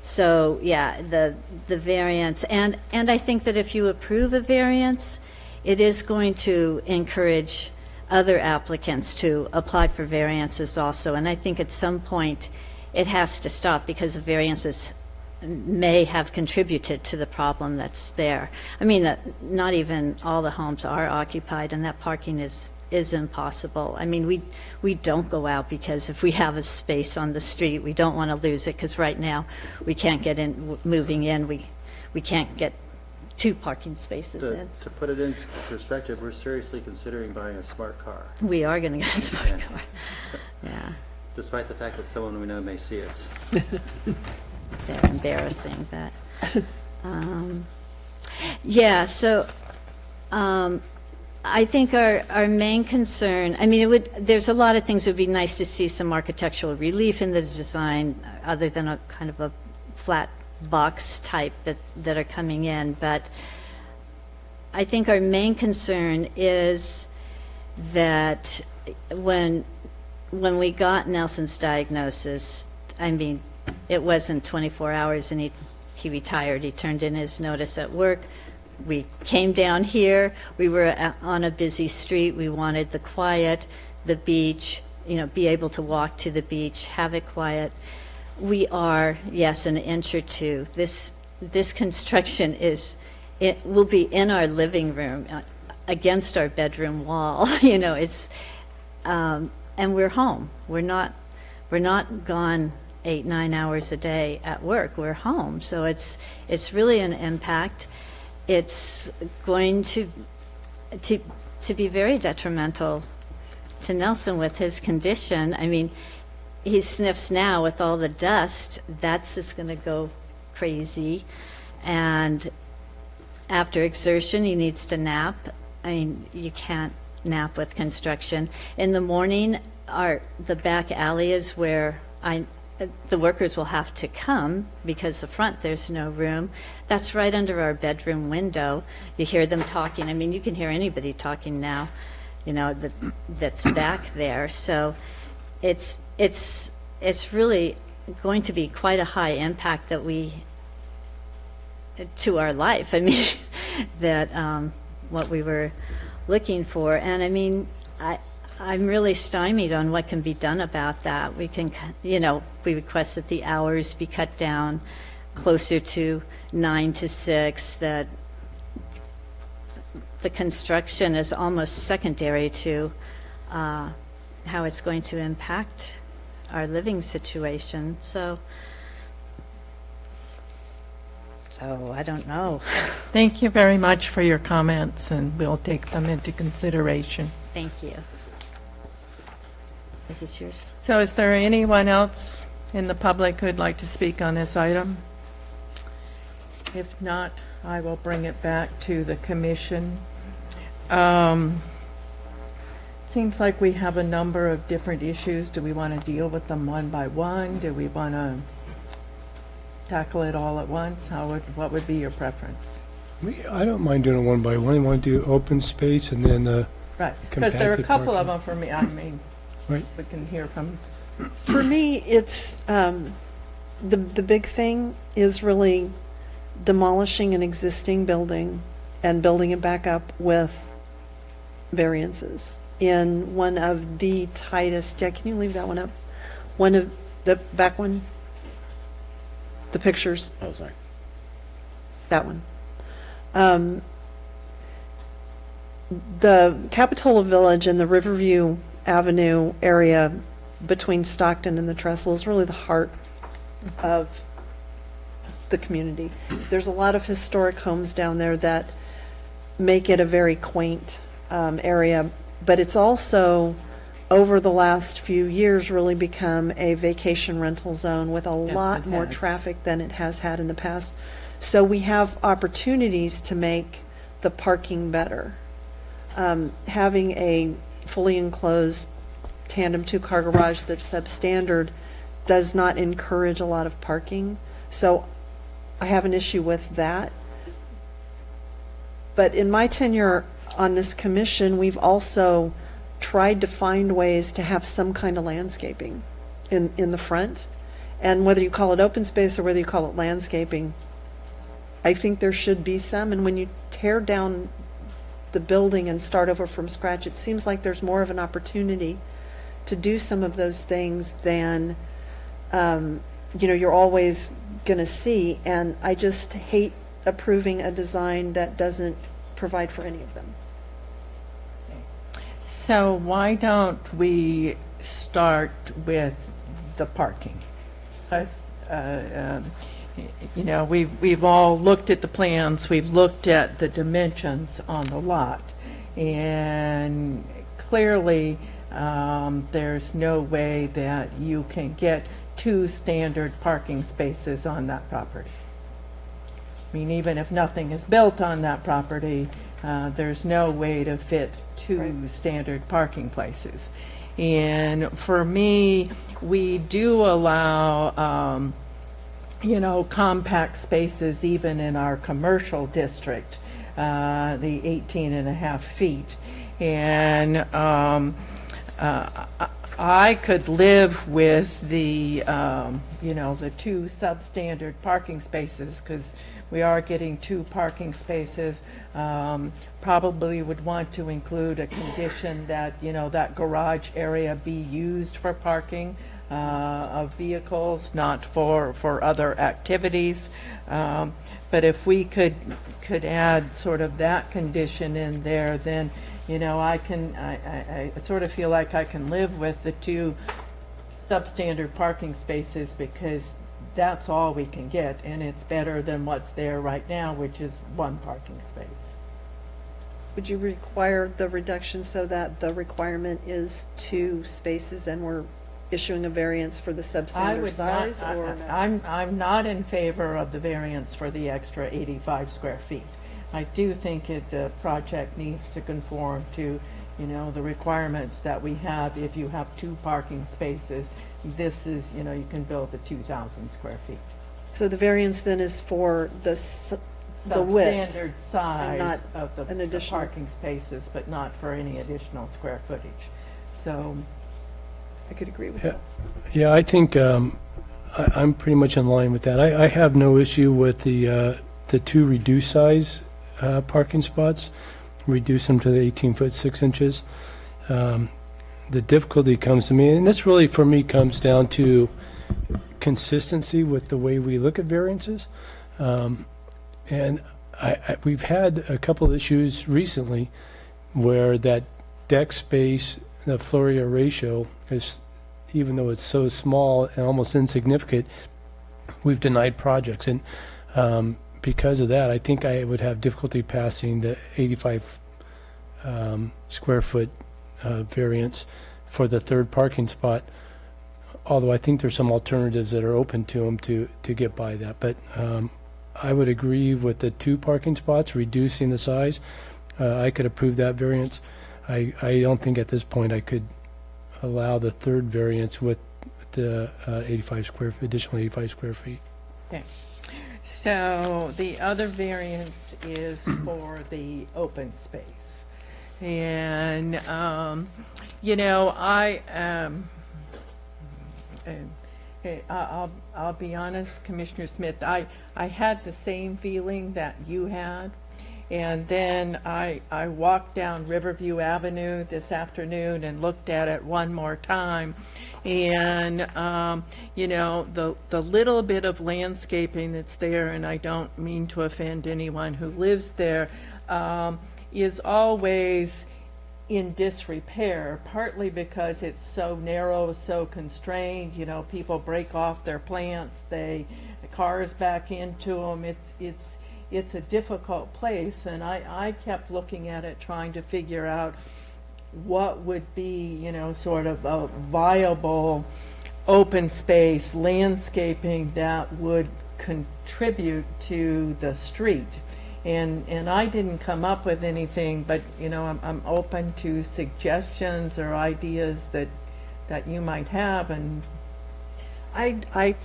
so yeah, the variance, and I think that if you approve a variance, it is going to encourage other applicants to apply for variances also. And I think at some point it has to stop, because the variances may have contributed to the problem that's there. I mean, not even all the homes are occupied, and that parking is impossible. I mean, we don't go out because if we have a space on the street, we don't want to lose it, because right now we can't get in, moving in, we can't get 2 parking spaces in. To put it in perspective, we're seriously considering buying a smart car. We are going to get a smart car. Yeah. Despite the fact that someone we know may see us. They're embarrassing, but yeah. So I think our main concern, I mean, there's a lot of things that would be nice to see some architectural relief in the design, other than a kind of a flat box type that are coming in. But I think our main concern is that when we got Nelson's diagnosis, I mean, it wasn't 24 hours and he retired. He turned in his notice at work. We came down here. We were on a busy street. We wanted the quiet, the beach, be able to walk to the beach, have it quiet. We are, yes, an inch or 2. This construction will be in our living room, against our bedroom wall. And we're home. We're not gone 8-9 hours a day at work. We're home. So it's really an impact. It's going to be very detrimental to Nelson with his condition. I mean, he sniffs now with all the dust. That's just going to go crazy. And after exertion, he needs to nap. I mean, you can't nap with construction. In the morning, the back alley is where the workers will have to come because the front, there's no room. That's right under our bedroom window. You hear them talking. I mean, you can hear anybody talking now, that's back there. So it's really going to be quite a high impact to our life. I mean, that what we were looking for. And I mean, I'm really stymied on what can be done about that. We can, we request that the hours be cut down closer to 9 to 6, that the construction is almost secondary to how it's going to impact our living situation. So I don't know. Thank you very much for your comments, and we'll take them into consideration. Thank you. Is this yours? So is there anyone else in the public who'd like to speak on this item? If not, I will bring it back to the commission. Seems like we have a number of different issues. Do we want to deal with them one by one? Do we want to tackle it all at once? What would be your preference? I don't mind doing it one by one. I want to do open space and then Right, because there are a compacted couple of parking. them for me. I mean, Right. we can hear from. For me, it's, the big thing is really demolishing an existing building and building it back up with variances in one of the tightest, can you leave that one up? One of the back one, the pictures, Oh, sorry. that one. The Capitola Village and the Riverview Avenue area between Stockton and the Trestle is really the heart of the community. There's a lot of historic homes down there that make it a very quaint area, but it's also, over the last few years, really become a vacation rental zone with a lot it more has. traffic than it has had in the past. So we have opportunities to make the parking better. Having a fully enclosed tandem two-car garage that's substandard does not encourage a lot of parking. So I have an issue with that. But in my tenure on this commission, we've also tried to find ways to have some kind of landscaping in the front. And whether you call it open space or whether you call it landscaping, I think there should be some. And when you tear down the building and start over from scratch, it seems like there's more of an opportunity to do some of those things than, you're always going to see. And I just hate approving a design that doesn't provide for any of them. So why don't we start with the parking? We've all looked at the plans, we've looked at the dimensions on the lot, and clearly there's no way that you can get 2 standard parking spaces on that property. I mean, even if nothing is built on that property, there's no way to fit 2 standard parking places. And for me, we do allow, compact spaces even in our commercial district, the 18.5 feet. And I could live with the 2 substandard parking spaces, because we are getting 2 parking spaces. Probably would want to include a condition that, that garage area be used for parking of vehicles, not for other activities. But if we could add sort of that condition in there, then, I sort of feel like I can live with the 2 substandard parking spaces, because that's all we can get, and it's better than what's there right now, which is 1 parking space. Would you require the reduction so that the requirement is 2 spaces and we're issuing a variance for the I substandard would size? not, Or no? I'm not in favor of the variance for the extra 85 square feet. I do think the project needs to conform to, you know, the requirements that we have. If you have 2 parking spaces, this is, you know, you can build the 2,000 square feet. So the variance then is for the width. Substandard size not of an the additional- parking spaces, but not for any additional square footage. So, I could agree with Yeah. that. Yeah, I think I'm pretty much in line with that. I have no issue with the 2 reduced size parking spots, reduce them to the 18 foot 6 inches. The difficulty comes to me, and this really for me comes down to consistency with the way we look at variances. And we've had a couple of issues recently where that deck space, the floor area ratio is, even though it's so small and almost insignificant, we've denied projects. And because of that, I think I would have difficulty passing the 85 square foot variance for the 3rd parking spot. Although I think there's some alternatives that are open to them to get by that. But I would agree with the 2 parking spots, reducing the size. I could approve that variance. I don't think at this point I could allow the 3rd variance with the 85 square, additional 85 square feet. okay. So the other variance is for the open space. And, you know, I'll be honest, Commissioner Smith, I had the same feeling that you had. And then I walked down Riverview Avenue this afternoon and looked at it one more time. And, you know, the little bit of landscaping that's there, and I don't mean to offend anyone who lives there, is always in disrepair, partly because it's so narrow, so constrained. You know, people break off their plants, the cars back into them. It's a difficult place, and I kept looking at it, trying to figure out what would be, you know, sort of a viable open space landscaping that would contribute to the street. And I didn't come up with anything, but, you know, I'm open to suggestions or ideas that you might have. And I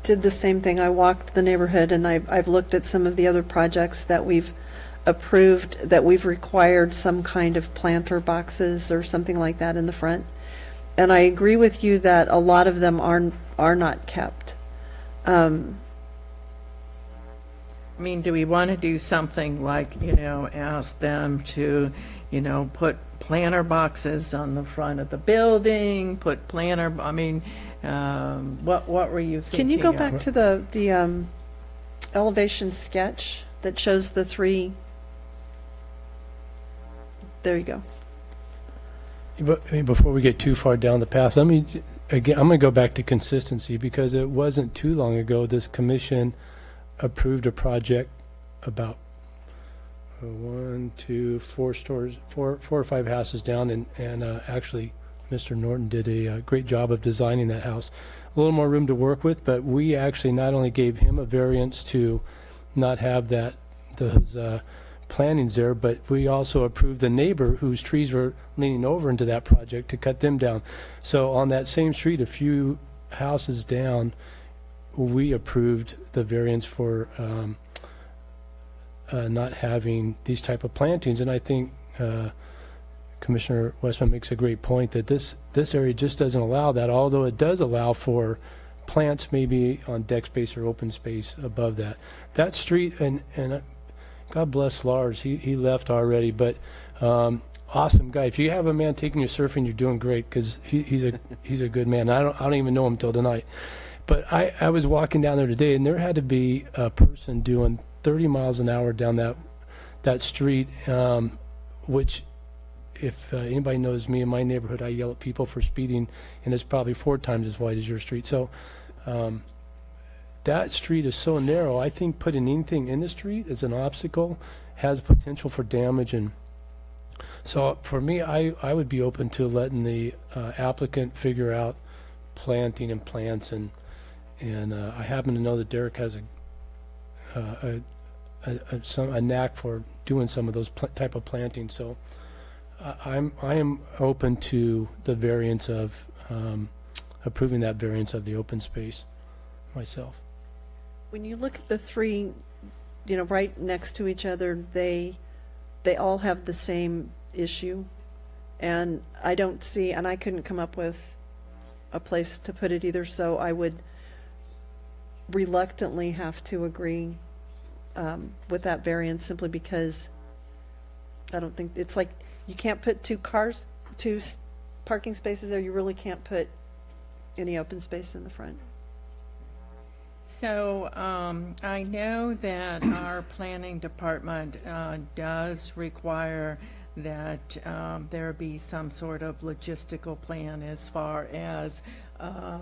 did the same thing. I walked the neighborhood, and I've looked at some of the other projects that we've approved, that we've required some kind of planter boxes or something like that in the front. And I agree with you that a lot of them are not kept. I mean, do we want to do something like, you know, ask them to, you know, put planter boxes on the front of the building, put planter, I mean, what were you thinking? Can you go of? back to the elevation sketch that shows the 3? There you go. But before we get too far down the path, let me, again, I'm going to go back to consistency, because it wasn't too long ago this commission approved a project about 4 or 5 houses down, and actually Mr. Norton did a great job of designing that house. A little more room to work with, but we actually not only gave him a variance to not have those plantings there, but we also approved the neighbor whose trees were leaning over into that project to cut them down. So on that same street, a few houses down, we approved the variance for not having these type of plantings. And I think Commissioner Westman makes a great point that this area just doesn't allow that, although it does allow for plants maybe on deck space or open space above that. That street, and God bless Lars, he left already, but awesome guy. If you have a man taking you surfing, you're doing great, because he's a good man. I don't even know him till tonight. But I was walking down there today, and there had to be a person doing 30 miles an hour down that street, which, if anybody knows me in my neighborhood, I yell at people for speeding, and it's probably 4 times as wide as your street. So that street is so narrow. I think putting anything in the street as an obstacle has potential for damage. And so for me, I would be open to letting the applicant figure out planting and plants, and I happen to know that Derek has a a knack for doing some of those type of planting. So I am open to the variance of approving that variance of the open space myself. When you look at the three, right next to each other, they all have the same issue. And I don't see, and I couldn't come up with a place to put it either, so I would reluctantly have to agree with that variance simply because I don't think, it's like, you can't put two parking spaces there, you really can't put any open space in the front. So I know that our planning department does require that there be some sort of logistical plan as far as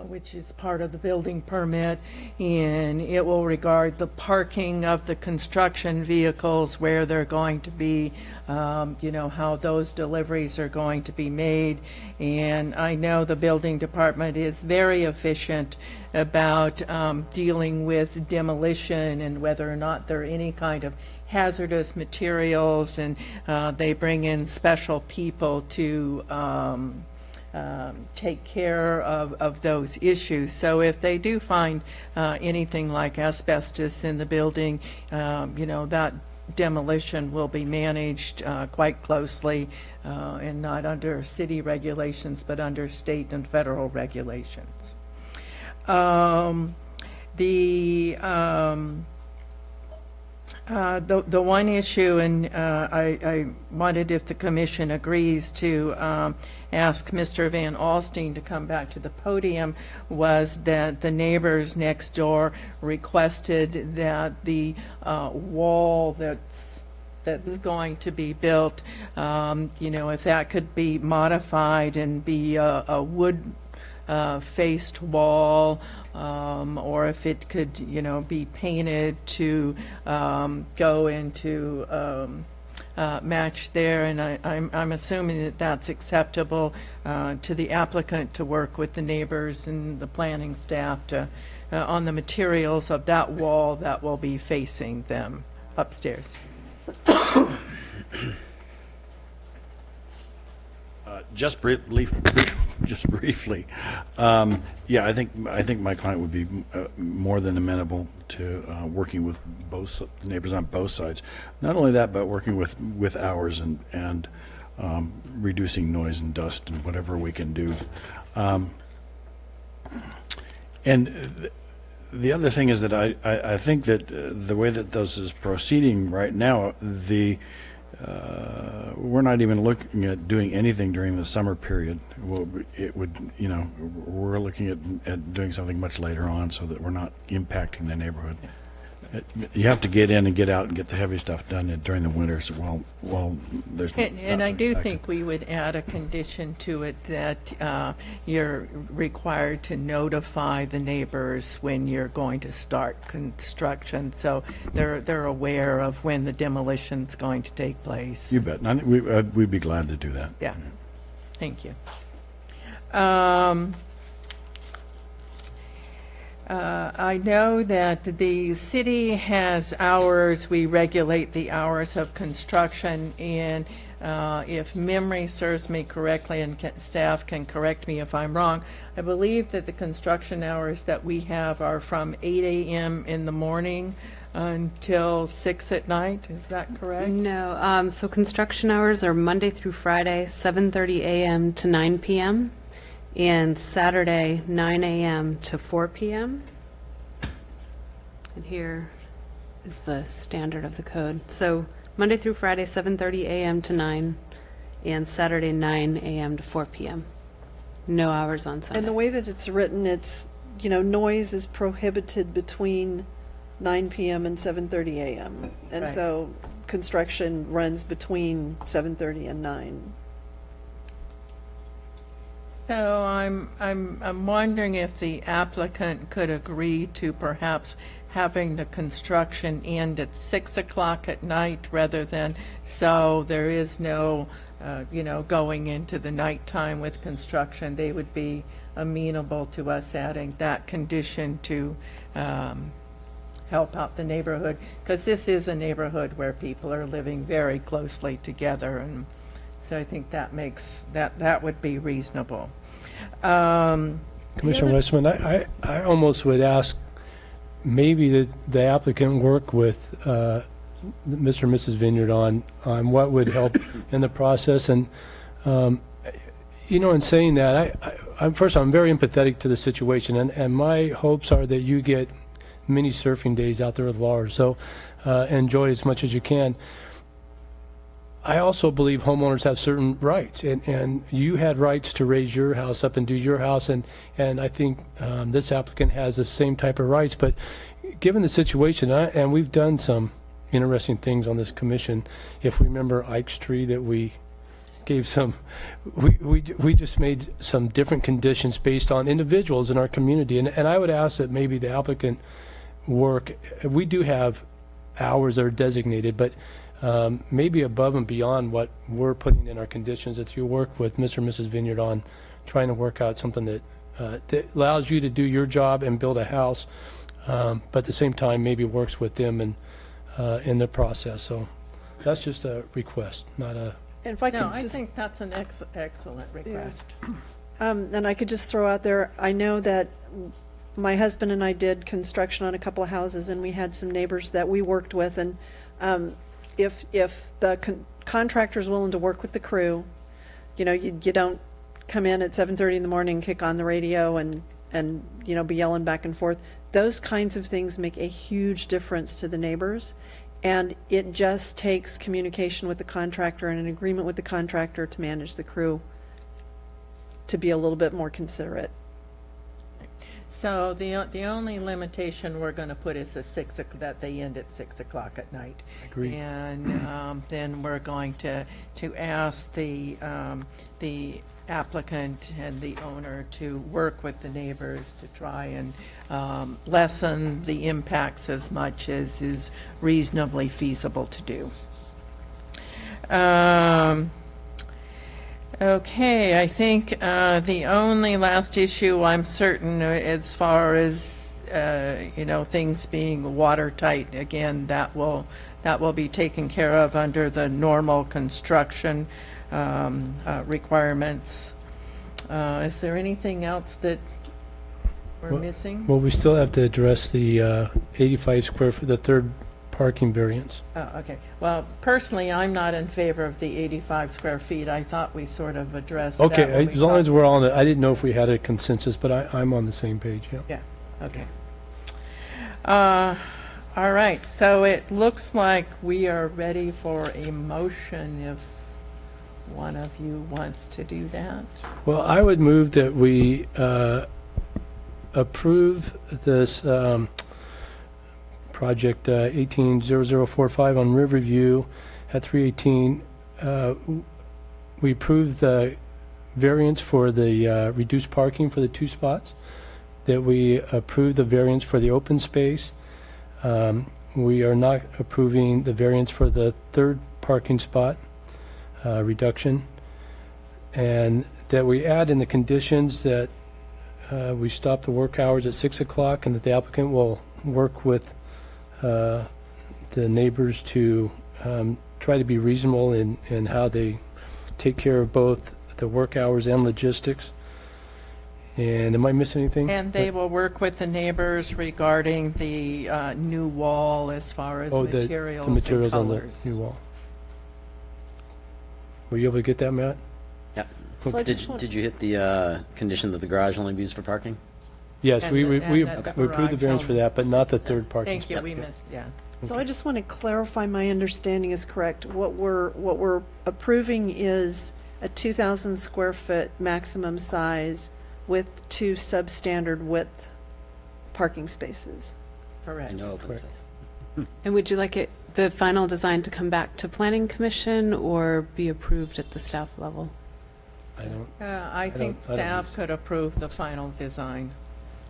which is part of the building permit, and it will regard the parking of the construction vehicles, where they're going to be, how those deliveries are going to be made. And I know the building department is very efficient about dealing with demolition and whether or not there are any kind of hazardous materials, and they bring in special people to take care of those issues. So if they do find anything like asbestos in the building, that demolition will be managed quite closely, and not under city regulations, but under state and federal regulations. The one issue, and I wanted, if the commission agrees, to ask Mr. Van Alstine to come back to the podium, was that the neighbors next door requested that the wall that's going to be built, if that could be modified and be a wood faced wall, or if it could, be painted to go into match there. And I'm assuming that that's acceptable to the applicant to work with the neighbors and the planning staff to on the materials of that wall that will be facing them upstairs. Just briefly, yeah, I think my client would be more than amenable to working with both neighbors on both sides. Not only that, but working with hours and reducing noise and dust and whatever we can do. And the other thing is that I think that the way that this is proceeding right now, we're not even looking at doing anything during the summer period. Well, it would, we're looking at doing something much later on so that we're not impacting the neighborhood. You have to get in and get out and get the heavy stuff done during the winters while there's. And I do think we would add a condition to it that you're required to notify the neighbors when you're going to start construction, so they're aware of when the demolition's going to take place. You bet. And we'd be glad to do that. Yeah. Thank you. I know that the city has hours. We regulate the hours of construction, and if memory serves me correctly, and staff can correct me if I'm wrong, I believe that the construction hours that we have are from 8 a.m. in the morning until 6 at night. Is that correct? No, so construction hours are Monday through Friday, 7:30 a.m. to 9 p.m., and Saturday, 9 a.m. to 4 p.m. And here is the standard of the code. So Monday through Friday, 7:30 a.m. to 9, and Saturday, 9 a.m. to 4 p.m. No hours on Sunday. And the way that it's written, it's, noise is prohibited between 9 p.m. and 7:30 a.m. And Right. so construction runs between 7:30 and 9. So I'm wondering if the applicant could agree to perhaps having the construction end at 6 o'clock at night rather than, so there is no, going into the nighttime with construction. They would be amenable to us adding that condition to help out the neighborhood, because this is a neighborhood where people are living very closely together, and so I think that makes, that would be reasonable. Commissioner other- Westman, I almost would ask maybe the applicant work with Mr. and Mrs. Vineyard on what would help in the process. And, in saying that, I'm very empathetic to the situation, and my hopes are that you get many surfing days out there with Lars. So enjoy as much as you can. I also believe homeowners have certain rights, and you had rights to raise your house up and do your house, and I think this applicant has the same type of rights. But given the situation, and we've done some interesting things on this commission, if we remember Ike's tree that we gave some, we just made some different conditions based on individuals in our community, and I would ask that maybe the applicant work, we do have hours that are designated, but maybe above and beyond what we're putting in our conditions, if you work with Mr. and Mrs. Vineyard on trying to work out something that allows you to do your job and build a house, but at the same time maybe works with them and in the process. So that's just a request, not a... And if I could No, I just, think that's an excellent request. and I could just throw out there, I know that my husband and I did construction on a couple of houses, and we had some neighbors that we worked with, and if the contractor's willing to work with the crew, you don't come in at 7:30 in the morning, kick on the radio, and be yelling back and forth. Those kinds of things make a huge difference to the neighbors, and it just takes communication with the contractor and an agreement with the contractor to manage the crew to be a little bit more considerate. So the only limitation we're going to put is that they end at 6 o'clock at night. Agreed. And then we're going to ask the applicant and the owner to work with the neighbors to try and lessen the impacts as much as is reasonably feasible to do. Okay, I think the only last issue I'm certain as far as things being watertight, again, that will be taken care of under the normal construction requirements. Is there anything else that we're missing? Well, we still have to address the 85 square foot, the third parking variance. Oh, okay. Well, personally, I'm not in favor of the 85 square feet. I thought we sort of addressed that. Okay, when we as long as talked. we're on it, I didn't know if we had a consensus, but I'm on the same page, yeah. Yeah, okay. All right, so it looks like we are ready for a motion if one of you wants to do that. Well, I would move that we approve this project 180045 on Riverview at 318. We approve the variance for the reduced parking for the 2 spots, that we approve the variance for the open space. We are not approving the variance for the 3rd parking spot reduction, and that we add in the conditions that we stop the work hours at 6 o'clock, and that the applicant will work with the neighbors to try to be reasonable in how they take care of both the work hours and logistics. And am I missing anything? And they will work with the neighbors regarding the new wall as far as materials the materials and on the colors. new wall. Were you able to get that, Matt? Yeah. So I just want- Did you hit the condition that the garage only be used for parking? Yes, And we the- we and we that we approved the garage variance for only. that, but not the 3rd parking Thank you, spot. we missed, yeah. So I just want to clarify my understanding is correct. What we're approving is a 2,000 square foot maximum size with 2 substandard width parking spaces. Correct. And no open Correct. space. And would you like the final design to come back to Planning Commission or be approved at the staff level? I don't, I think I don't staff think could approve the final design.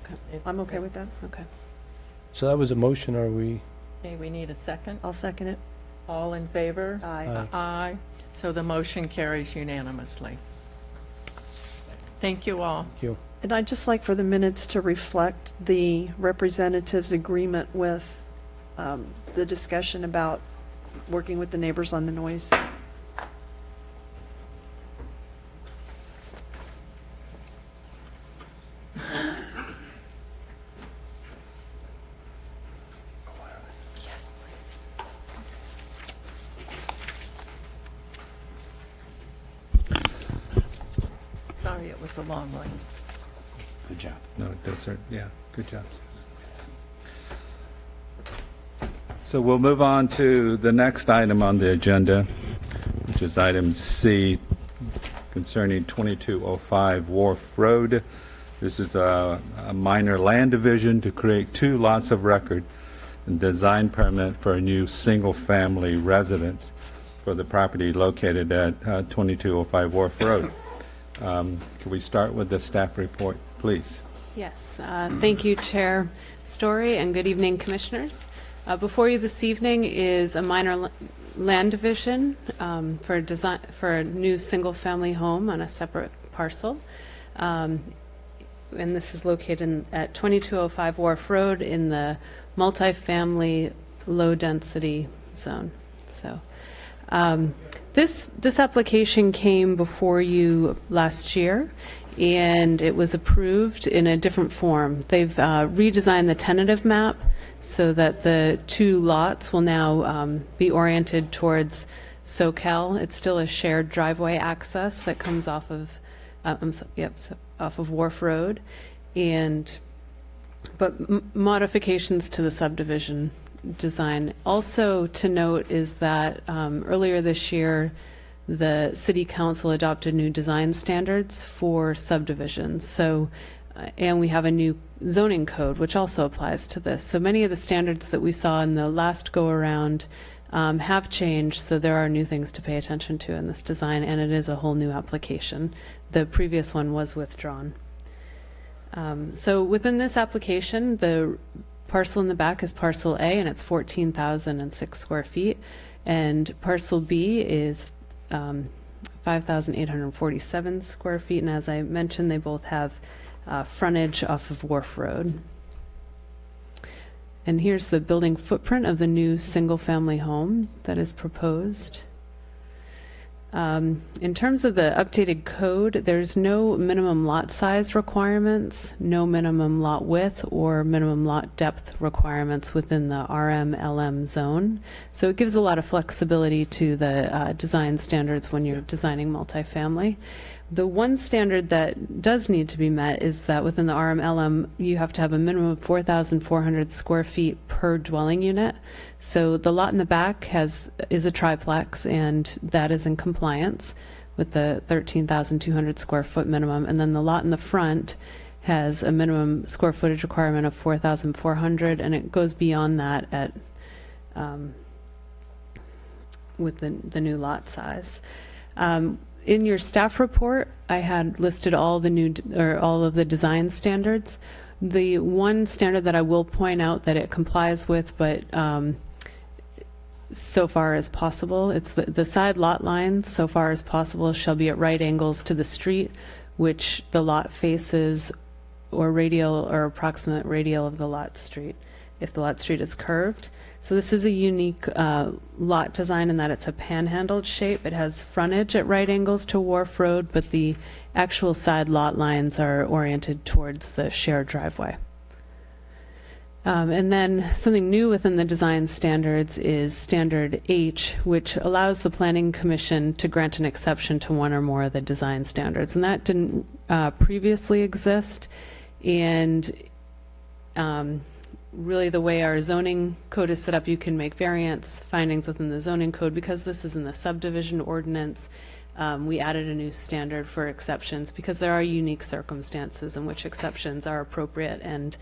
Okay. I'm okay with that. Okay. so that was a motion, are we? Okay, we need a second. I'll second it. All in favor? Aye. Aye. So the motion carries unanimously. Thank you all. Thank you. And I'd just like for the minutes to reflect the representative's agreement with the discussion about working with the neighbors on the noise. Sorry, it was a long one. Good job. No, those are, yeah, good job, Susan. So we'll move on to the next item on the agenda, which is item C concerning 2205 Wharf Road. This is a minor land division to create 2 lots of record and design permit for a new single-family residence for the property located at 2205 Wharf Road. Can we start with the staff report, please? Yes, thank you, Chair Story, and good evening, Commissioners. Before you this evening is a minor land division for a new single-family home on a separate parcel. And this is located at 2205 Wharf Road in the multifamily low-density zone. So this application came before you last year, and it was approved in a different form. They've redesigned the tentative map so that the 2 lots will now be oriented towards SoCal. It's still a shared driveway access that comes off of off of Wharf Road, but modifications to the subdivision design. Also to note is that earlier this year, the City Council adopted new design standards for subdivisions. So, and we have a new zoning code, which also applies to this. So many of the standards that we saw in the last go-around have changed, so there are new things to pay attention to in this design, and it is a whole new application. The previous one was withdrawn. So within this application, the parcel in the back is parcel A, and it's 14,006 square feet, and parcel B is 5,847 square feet, and as I mentioned, they both have frontage off of Wharf Road. And here's the building footprint of the new single-family home that is proposed. In terms of the updated code, there's no minimum lot size requirements, no minimum lot width or minimum lot depth requirements within the RM-LM zone. So it gives a lot of flexibility to the design standards when you're designing multifamily. The one standard that does need to be met is that within the RM-LM, you have to have a minimum of 4,400 square feet per dwelling unit. So the lot in the back is a triplex, and that is in compliance with the 13,200 square foot minimum. And then the lot in the front has a minimum square footage requirement of 4,400, and it goes beyond that at with the new lot size. In your staff report, I had listed all of the design standards. The one standard that I will point out that it complies with, but so far as possible, it's the side lot lines, so far as possible, shall be at right angles to the street, which the lot faces, or radial or approximate radial of the lot street, if the lot street is curved. So this is a unique lot design in that it's a panhandled shape. It has frontage at right angles to Wharf Road, but the actual side lot lines are oriented towards the shared driveway. And then something new within the design standards is Standard H, which allows the Planning Commission to grant an exception to one or more of the design standards. And that didn't previously exist. And really the way our zoning code is set up, you can make variance findings within the zoning code. Because this is in the subdivision ordinance, we added a new standard for exceptions because there are unique circumstances in which exceptions are appropriate, and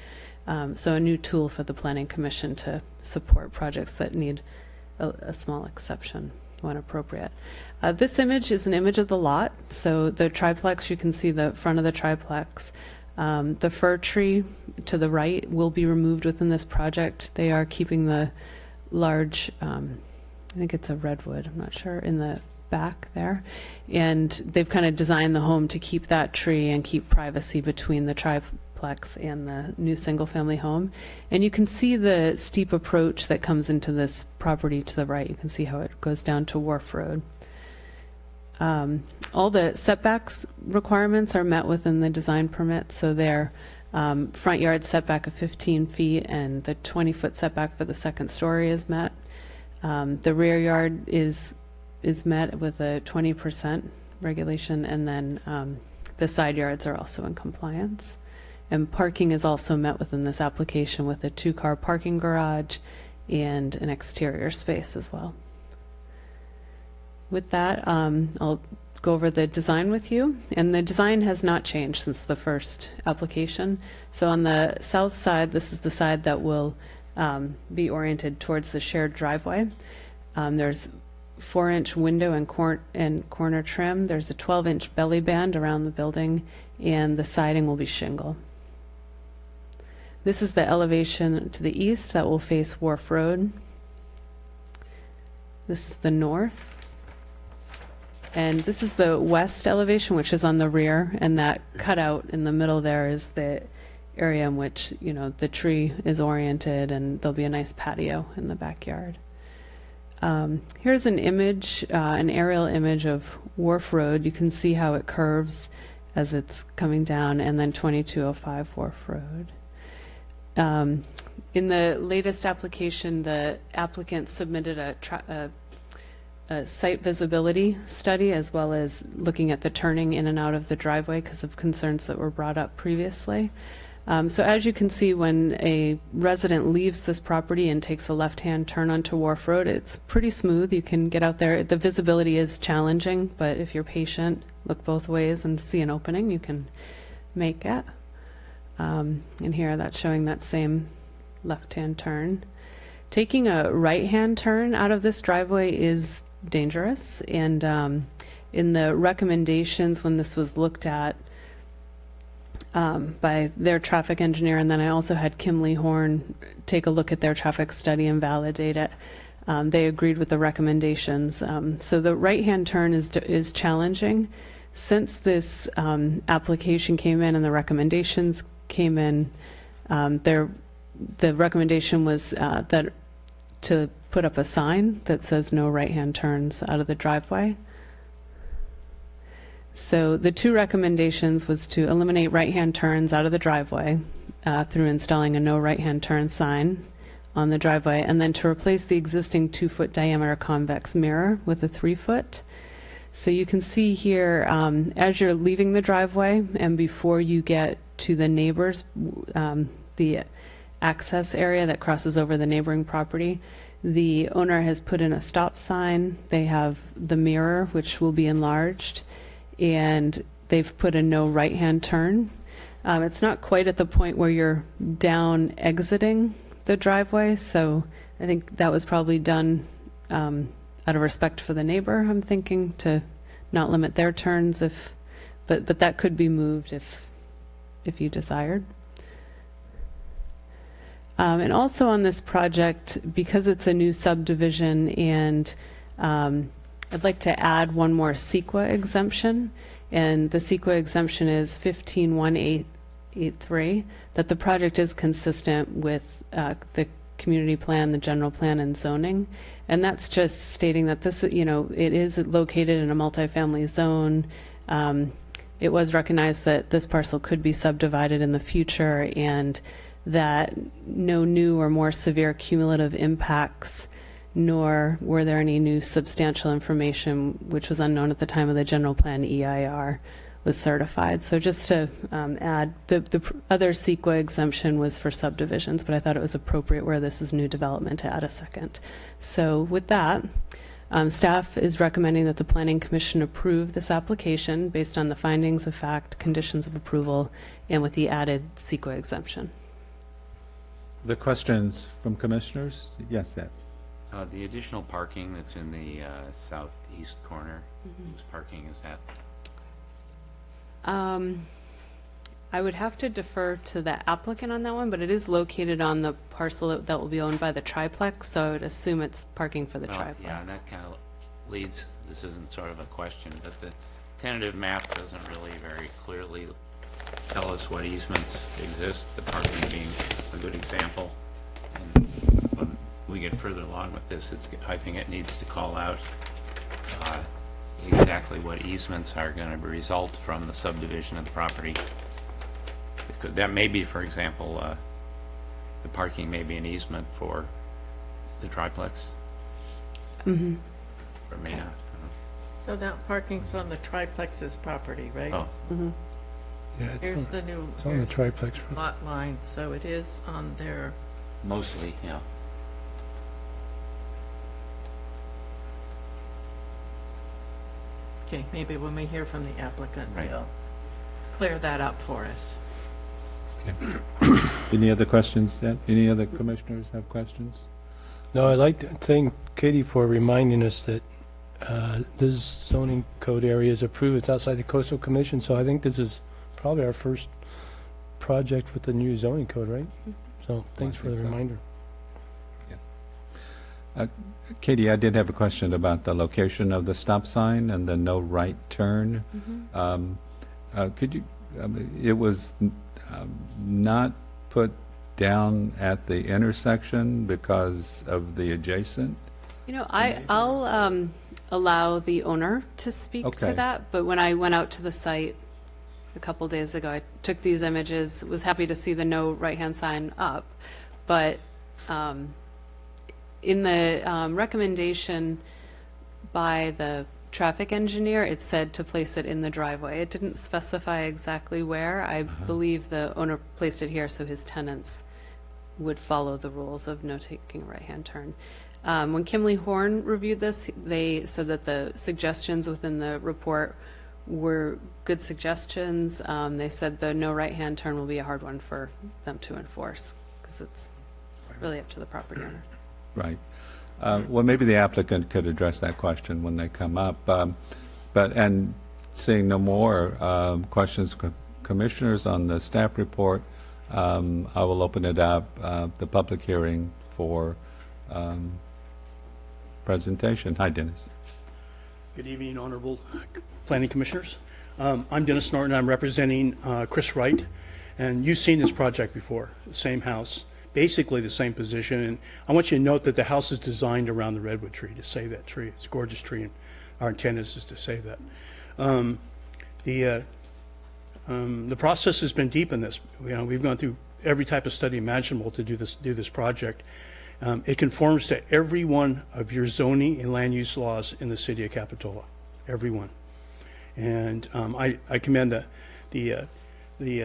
so a new tool for the Planning Commission to support projects that need a small exception when appropriate. This image is an image of the lot. So the triplex, you can see the front of the triplex. The fir tree to the right will be removed within this project. They are keeping the large, I think it's a redwood, I'm not sure, in the back there. And they've kind of designed the home to keep that tree and keep privacy between the triplex triplex and the new single-family home. And you can see the steep approach that comes into this property to the right. You can see how it goes down to Wharf Road. All the setbacks requirements are met within the design permit, so their front yard setback of 15 feet and the 20-foot setback for the second story is met. The rear yard is met with a 20% regulation, and then the side yards are also in compliance. And parking is also met within this application with a 2-car parking garage and an exterior space as well. With that, I'll go over the design with you. And the design has not changed since the first application. So on the south side, this is the side that will be oriented towards the shared driveway. There's 4-inch window and corner trim. There's a 12-inch belly band around the building, and the siding will be shingle. This is the elevation to the east that will face Wharf Road. This is the north. And this is the west elevation, which is on the rear, and that cutout in the middle there is the area in which, you know, the tree is oriented, and there'll be a nice patio in the backyard. Here's an image, an aerial image of Wharf Road. You can see how it curves as it's coming down, and then 2205 Wharf Road. In the latest application, the applicant submitted a site visibility study, as well as looking at the turning in and out of the driveway because of concerns that were brought up previously. So as you can see, when a resident leaves this property and takes a left-hand turn onto Wharf Road, it's pretty smooth. You can get out there. The visibility is challenging, but if you're patient, look both ways and see an opening, you can make it. And here that's showing that same left-hand turn. Taking a right-hand turn out of this driveway is dangerous, and in the recommendations when this was looked at by their traffic engineer, and then I also had Kimley Horn take a look at their traffic study and validate it. They agreed with the recommendations. So the right-hand turn is challenging. Since this application came in and the recommendations came in, the recommendation was that to put up a sign that says no right-hand turns out of the driveway. So the two recommendations was to eliminate right-hand turns out of the driveway through installing a no right-hand turn sign on the driveway, and then to replace the existing 2-foot diameter convex mirror with a 3-foot. So you can see here, as you're leaving the driveway and before you get to the neighbors, the access area that crosses over the neighboring property, the owner has put in a stop sign. They have the mirror, which will be enlarged, and they've put a no right-hand turn. It's not quite at the point where you're down exiting the driveway, so I think that was probably done out of respect for the neighbor, I'm thinking, to not limit their turns, but that could be moved if you desired. And also on this project, because it's a new subdivision, and I'd like to add one more CEQA exemption, and the CEQA exemption is 151883, that the project is consistent with the community plan, the general plan, and zoning. And that's just stating that this, you know, it is located in a multifamily zone. It was recognized that this parcel could be subdivided in the future, and that no new or more severe cumulative impacts, nor were there any new substantial information, which was unknown at the time of the general plan EIR, was certified. So just to add, the other CEQA exemption was for subdivisions, but I thought it was appropriate where this is new development to add a second. So with that, staff is recommending that the Planning Commission approve this application based on the findings of fact, conditions of approval, and with the added CEQA exemption. The questions from commissioners? Yes, Deb. The additional parking that's in the southeast corner, whose parking is that? I would have to defer to the applicant on that one, but it is located on the parcel that will be owned by the triplex, so I would assume it's parking for the triplex. Yeah, and that kind of leads, this isn't sort of a question, but the tentative map doesn't really very clearly tell us what easements exist, the parking being a good example. And when we get further along with this, I think it needs to call out exactly what easements are going to result from the subdivision of the property. That may be, for example, the parking may be an easement for the triplex. Mm-hmm. Or may not. So that parking's on the triplex's property, right? Oh, Yeah, Here's the new it's on the triplex. lot line, so it is on their, mostly, yeah. okay, maybe when we hear from the applicant, Right. they'll clear that up for us. Any other questions? Any other commissioners have questions? No, I'd like to thank Katie for reminding us that this zoning code area is approved. It's outside the coastal commission, so I think this is probably our first project with the new zoning code, right? So thanks for the think so. reminder. Katie, I did have a question about the location of the stop sign and the no right turn. Could you, it was not put down at the intersection because of the adjacent? You know, I'll allow the owner to speak Okay. to that, but when I went out to the site a couple days ago, I took these images, was happy to see the no right-hand sign up, but in the recommendation by the traffic engineer, it said to place it in the driveway. It didn't specify exactly where. I believe the owner placed it here so his tenants would follow the rules of no taking a right-hand turn. When Kimley Horn reviewed this, they said that the suggestions within the report were good suggestions. They said the no right-hand turn will be a hard one for them to enforce because it's really up to the property owners. Right. Well, maybe the applicant could address that question when they come up. And seeing no more questions, commissioners, on the staff report, I will open it up, the public hearing for presentation. Hi, Dennis. Good evening, Honorable Planning Commissioners. I'm Dennis Norton. I'm representing Chris Wright, and you've seen this project before, the same house, basically the same position. And I want you to note that the house is designed around the redwood tree to save that tree. It's a gorgeous tree, and our intent is to save that. The process has been deep in this. You know, we've gone through every type of study imaginable to do this project. It conforms to every one of your zoning and land use laws in the city of Capitola, every one. And I commend the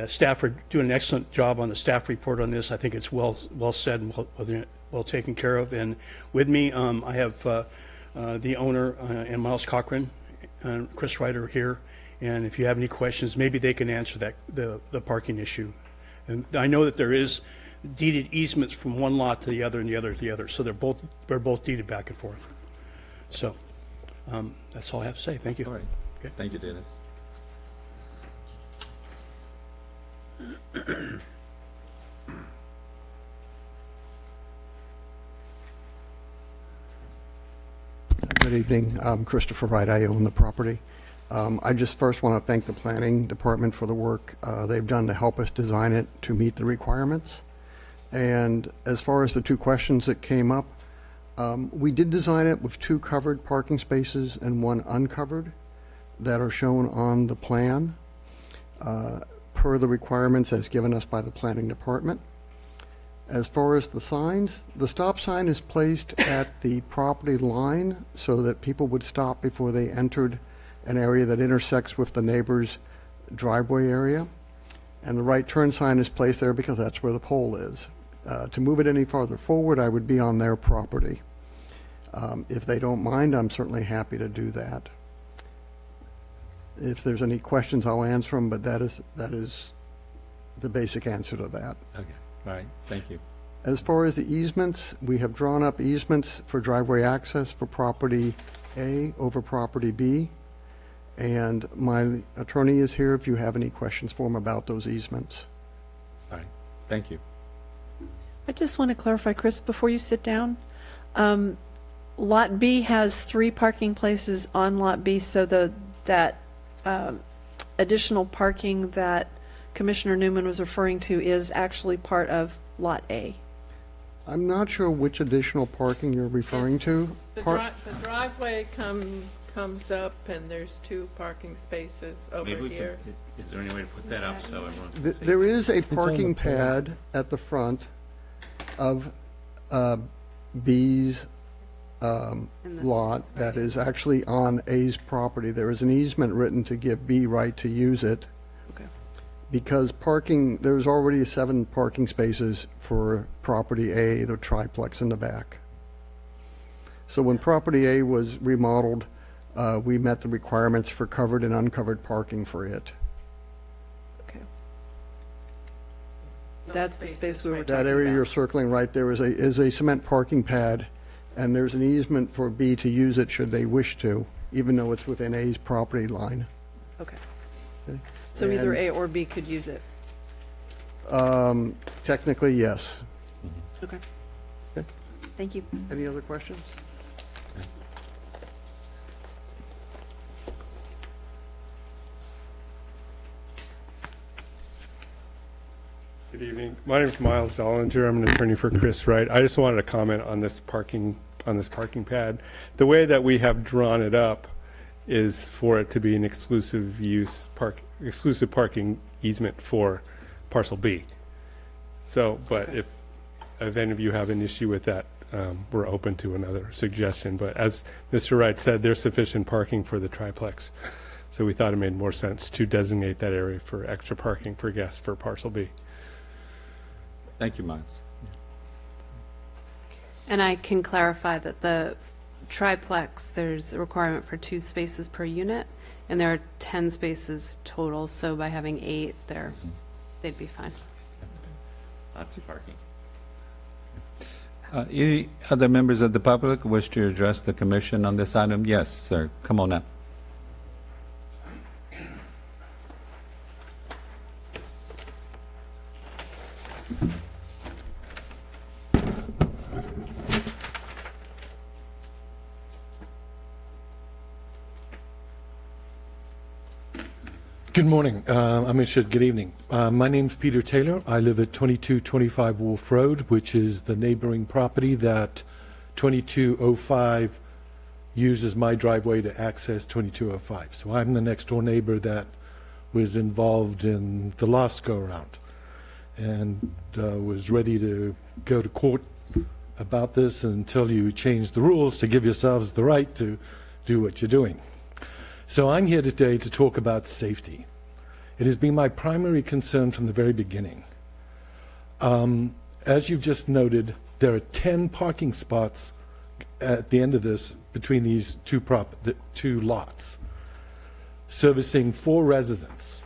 staff for doing an excellent job on the staff report on this. I think it's well said and well taken care of. And with me, I have the owner and Miles Cochran and Chris Ryder here. And if you have any questions, maybe they can answer the parking issue. And I know that there is deeded easements from one lot to the other and the other to the other. So they're both deeded back and forth. So that's all I have to say. Thank you. All right. Okay. Thank you, Dennis. Good evening. I'm Christopher Wright. I own the property. I just first want to thank the planning department for the work they've done to help us design it to meet the requirements. And as far as the two questions that came up, we did design it with 2 covered parking spaces and 1 uncovered that are shown on the plan per the requirements as given us by the planning department. As far as the signs, the stop sign is placed at the property line so that people would stop before they entered an area that intersects with the neighbor's driveway area. And the right turn sign is placed there because that's where the pole is. To move it any farther forward, I would be on their property. If they don't mind, I'm certainly happy to do that. If there's any questions, I'll answer them, but that is the basic answer to that. Okay. All right. Thank you. As far as the easements, we have drawn up easements for driveway access for property A over property B. And my attorney is here if you have any questions for him about those easements. All right. Thank you. I just want to clarify, Chris, before you sit down. Lot B has 3 parking places on Lot B, so that additional parking that Commissioner Newman was referring to is actually part of Lot A. I'm not sure which additional parking you're referring to. The driveway comes up, and there's 2 parking spaces over Maybe we here. could, is there any way to put that up so everyone can see? There is a on the parking plan. pad at the front of B's In this- lot that is actually on A's property. There is an easement written to give B right to use it. Okay. Because parking, there's already 7 parking spaces for property A, the triplex in the back. So when property A was remodeled, we met the requirements for covered and uncovered parking for it. Okay. That's the space we were talking That area you're about. circling right there is a cement parking pad, and there's an easement for B to use it should they wish to, even though it's within A's property line. Okay. Okay. So either And- A or B could use it. Technically, yes. Okay. Okay. Thank you. Any other questions? Good evening. My name is Miles Dollinger. I'm an attorney for Chris Wright. I just wanted to comment on this parking pad. The way that we have drawn it up is for it to be an exclusive parking easement for parcel B. So, but if any of you have an issue with that, we're open to another suggestion. But as Mr. Wright said, there's sufficient parking for the triplex. So we thought it made more sense to designate that area for extra parking for guests for parcel B. Thank you, Miles. And I can clarify that the triplex, there's a requirement for 2 spaces per unit, and there are 10 spaces total, so by having 8 there, they'd be fine. Lots of parking. Any other members of the public wish to address the commission on this item? Yes, sir. Come on up. Good morning. Good evening. My name's Peter Taylor. I live at 2225 Wolf Road, which is the neighboring property that 2205 uses my driveway to access 2205. So I'm the next door neighbor that was involved in the last go-around and was ready to go to court about this until you change the rules to give yourselves the right to do what you're doing. So I'm here today to talk about safety. It has been my primary concern from the very beginning. As you've just noted, there are 10 parking spots at the end of this between these two lots, servicing 4 residents,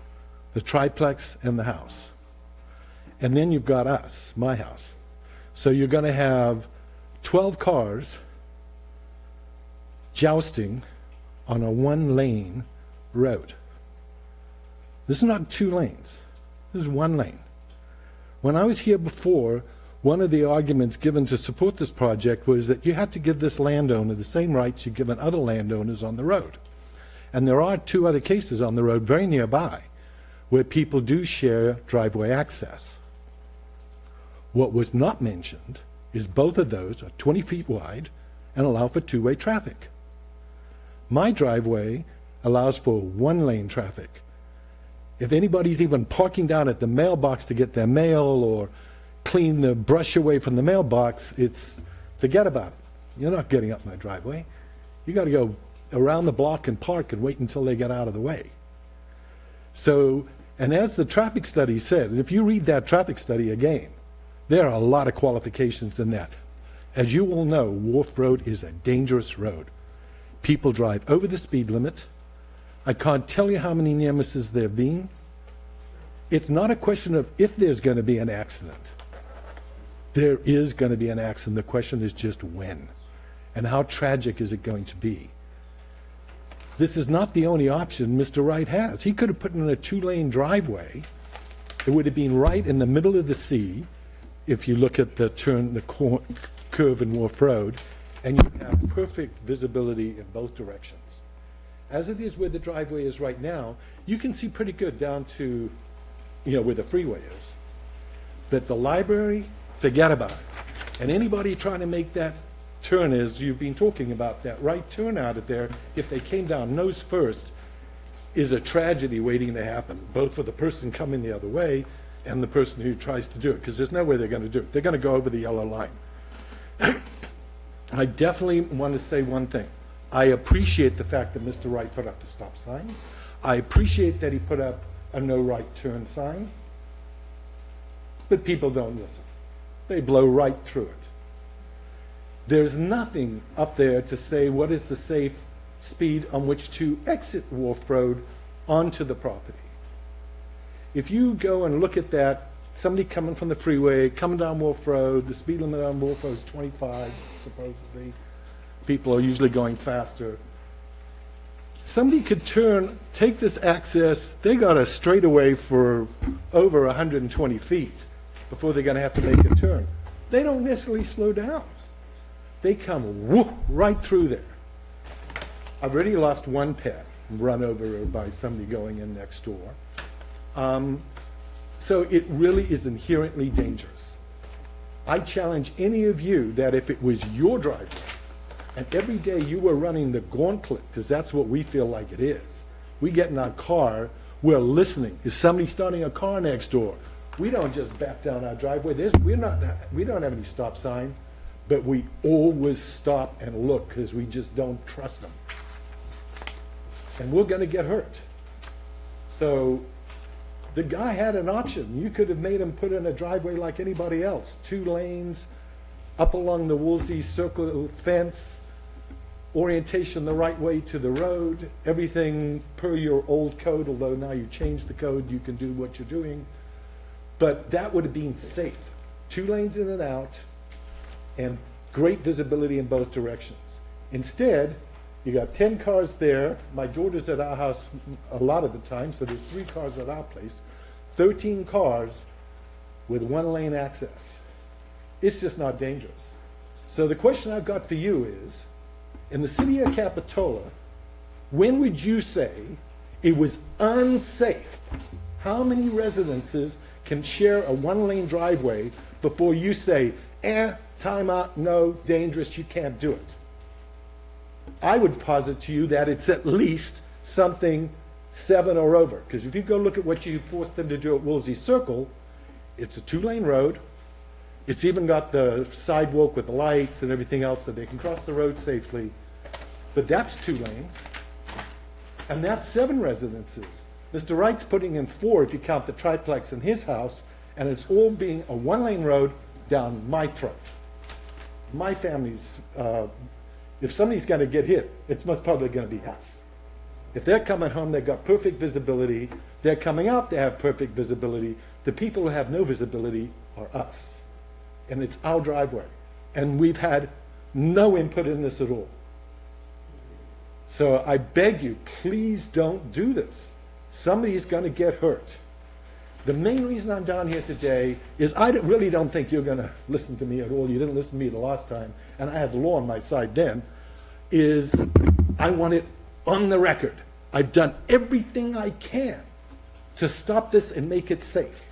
the triplex and the house. And then you've got us, my house. So you're going to have 12 cars jousting on a 1-lane road. This is not 2 lanes. This is 1 lane. When I was here before, one of the arguments given to support this project was that you had to give this landowner the same rights you've given other landowners on the road. And there are 2 other cases on the road very nearby where people do share driveway access. What was not mentioned is both of those are 20 feet wide and allow for 2-way traffic. My driveway allows for 1-lane traffic. If anybody's even parking down at the mailbox to get their mail or clean the brush away from the mailbox, forget about it. You're not getting up my driveway. You got to go around the block and park and wait until they get out of the way. So, and as the traffic study said, and if you read that traffic study again, there are a lot of qualifications in that. As you all know, Wharf Road is a dangerous road. People drive over the speed limit. I can't tell you how many near misses there have been. It's not a question of if there's going to be an accident. There is going to be an accident. The question is just when. And how tragic is it going to be? This is not the only option Mr. Wright has. He could have put in a 2-lane driveway. It would have been right in the middle of the sea, if you look at the curve in Wharf Road, and you have perfect visibility in both directions. As it is where the driveway is right now, you can see pretty good down to where the freeway is. But the library, forget about it. And anybody trying to make that turn, as you've been talking about, that right turn out of there, if they came down nose first, is a tragedy waiting to happen, both for the person coming the other way and the person who tries to do it, because there's no way they're going to do it. They're going to go over the yellow line. I definitely want to say one thing. I appreciate the fact that Mr. Wright put up the stop sign. I appreciate that he put up a no right turn sign. But people don't listen. They blow right through it. There's nothing up there to say what is the safe speed on which to exit Wharf Road onto the property. If you go and look at that, somebody coming from the freeway, coming down Wharf Road, the speed limit on Wharf Road is 25, supposedly. People are usually going faster. Somebody could turn, take this access, they got a straightaway for over 120 feet before they're going to have to make a turn. They don't necessarily slow down. They come whoop, right through there. I've already lost one pet, run over by somebody going in next door. So it really is inherently dangerous. I challenge any of you that if it was your driveway, and every day you were running the gauntlet, because that's what we feel like it is. We get in our car, we're listening. Is somebody starting a car next door? We don't just back down our driveway. We don't have any stop sign, but we always stop and look because we just don't trust them. And we're going to get hurt. So the guy had an option. You could have made him put in a driveway like anybody else. 2 lanes, up along the Woolsey Circle fence, orientation the right way to the road, everything per your old code, although now you changed the code, you can do what you're doing. But that would have been safe. 2 lanes in and out, and great visibility in both directions. Instead, you got 10 cars there. My daughter's at our house a lot of the time, so there's 3 cars at our place. 13 cars with 1 lane access. It's just not dangerous. So the question I've got for you is, in the city of Capitola, when would you say it was unsafe? How many residences can share a 1 lane driveway before you say, time out, no, dangerous, you can't do it? I would posit to you that it's at least something 7 or over. Because if you go look at what you forced them to do at Woolsey Circle, it's a 2 lane road. It's even got the sidewalk with the lights and everything else so they can cross the road safely. But that's 2 lanes. And that's 7 residences. Mr. Wright's putting in 4 if you count the triplex in his house, and it's all being a 1 lane road down my throat. My family's, if somebody's going to get hit, it's most probably going to be us. If they're coming home, they've got perfect visibility. They're coming out, they have perfect visibility. The people who have no visibility are us. And it's our driveway. And we've had no input in this at all. So I beg you, please don't do this. Somebody's going to get hurt. The main reason I'm down here today is I really don't think you're going to listen to me at all. You didn't listen to me the last time, and I had the law on my side then, is I want it on the record. I've done everything I can to stop this and make it safe.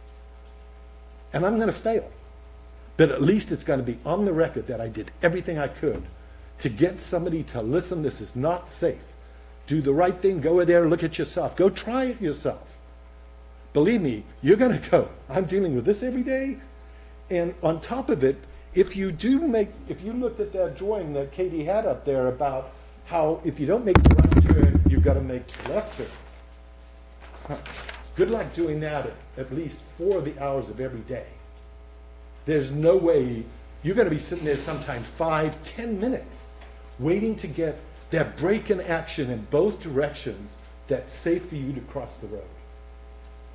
And I'm going to fail. But at least it's going to be on the record that I did everything I could to get somebody to listen, this is not safe. Do the right thing, go there, look at yourself. Go try it yourself. Believe me, you're going to go, I'm dealing with this every day. And on top of it, if you looked at that drawing that Katie had up there about how if you don't make the right turn, you've got to make the left turn. Good luck doing that at least 4 of the hours of every day. There's no way you're going to be sitting there sometimes 5, 10 minutes waiting to get that break in action in both directions that's safe for you to cross the road.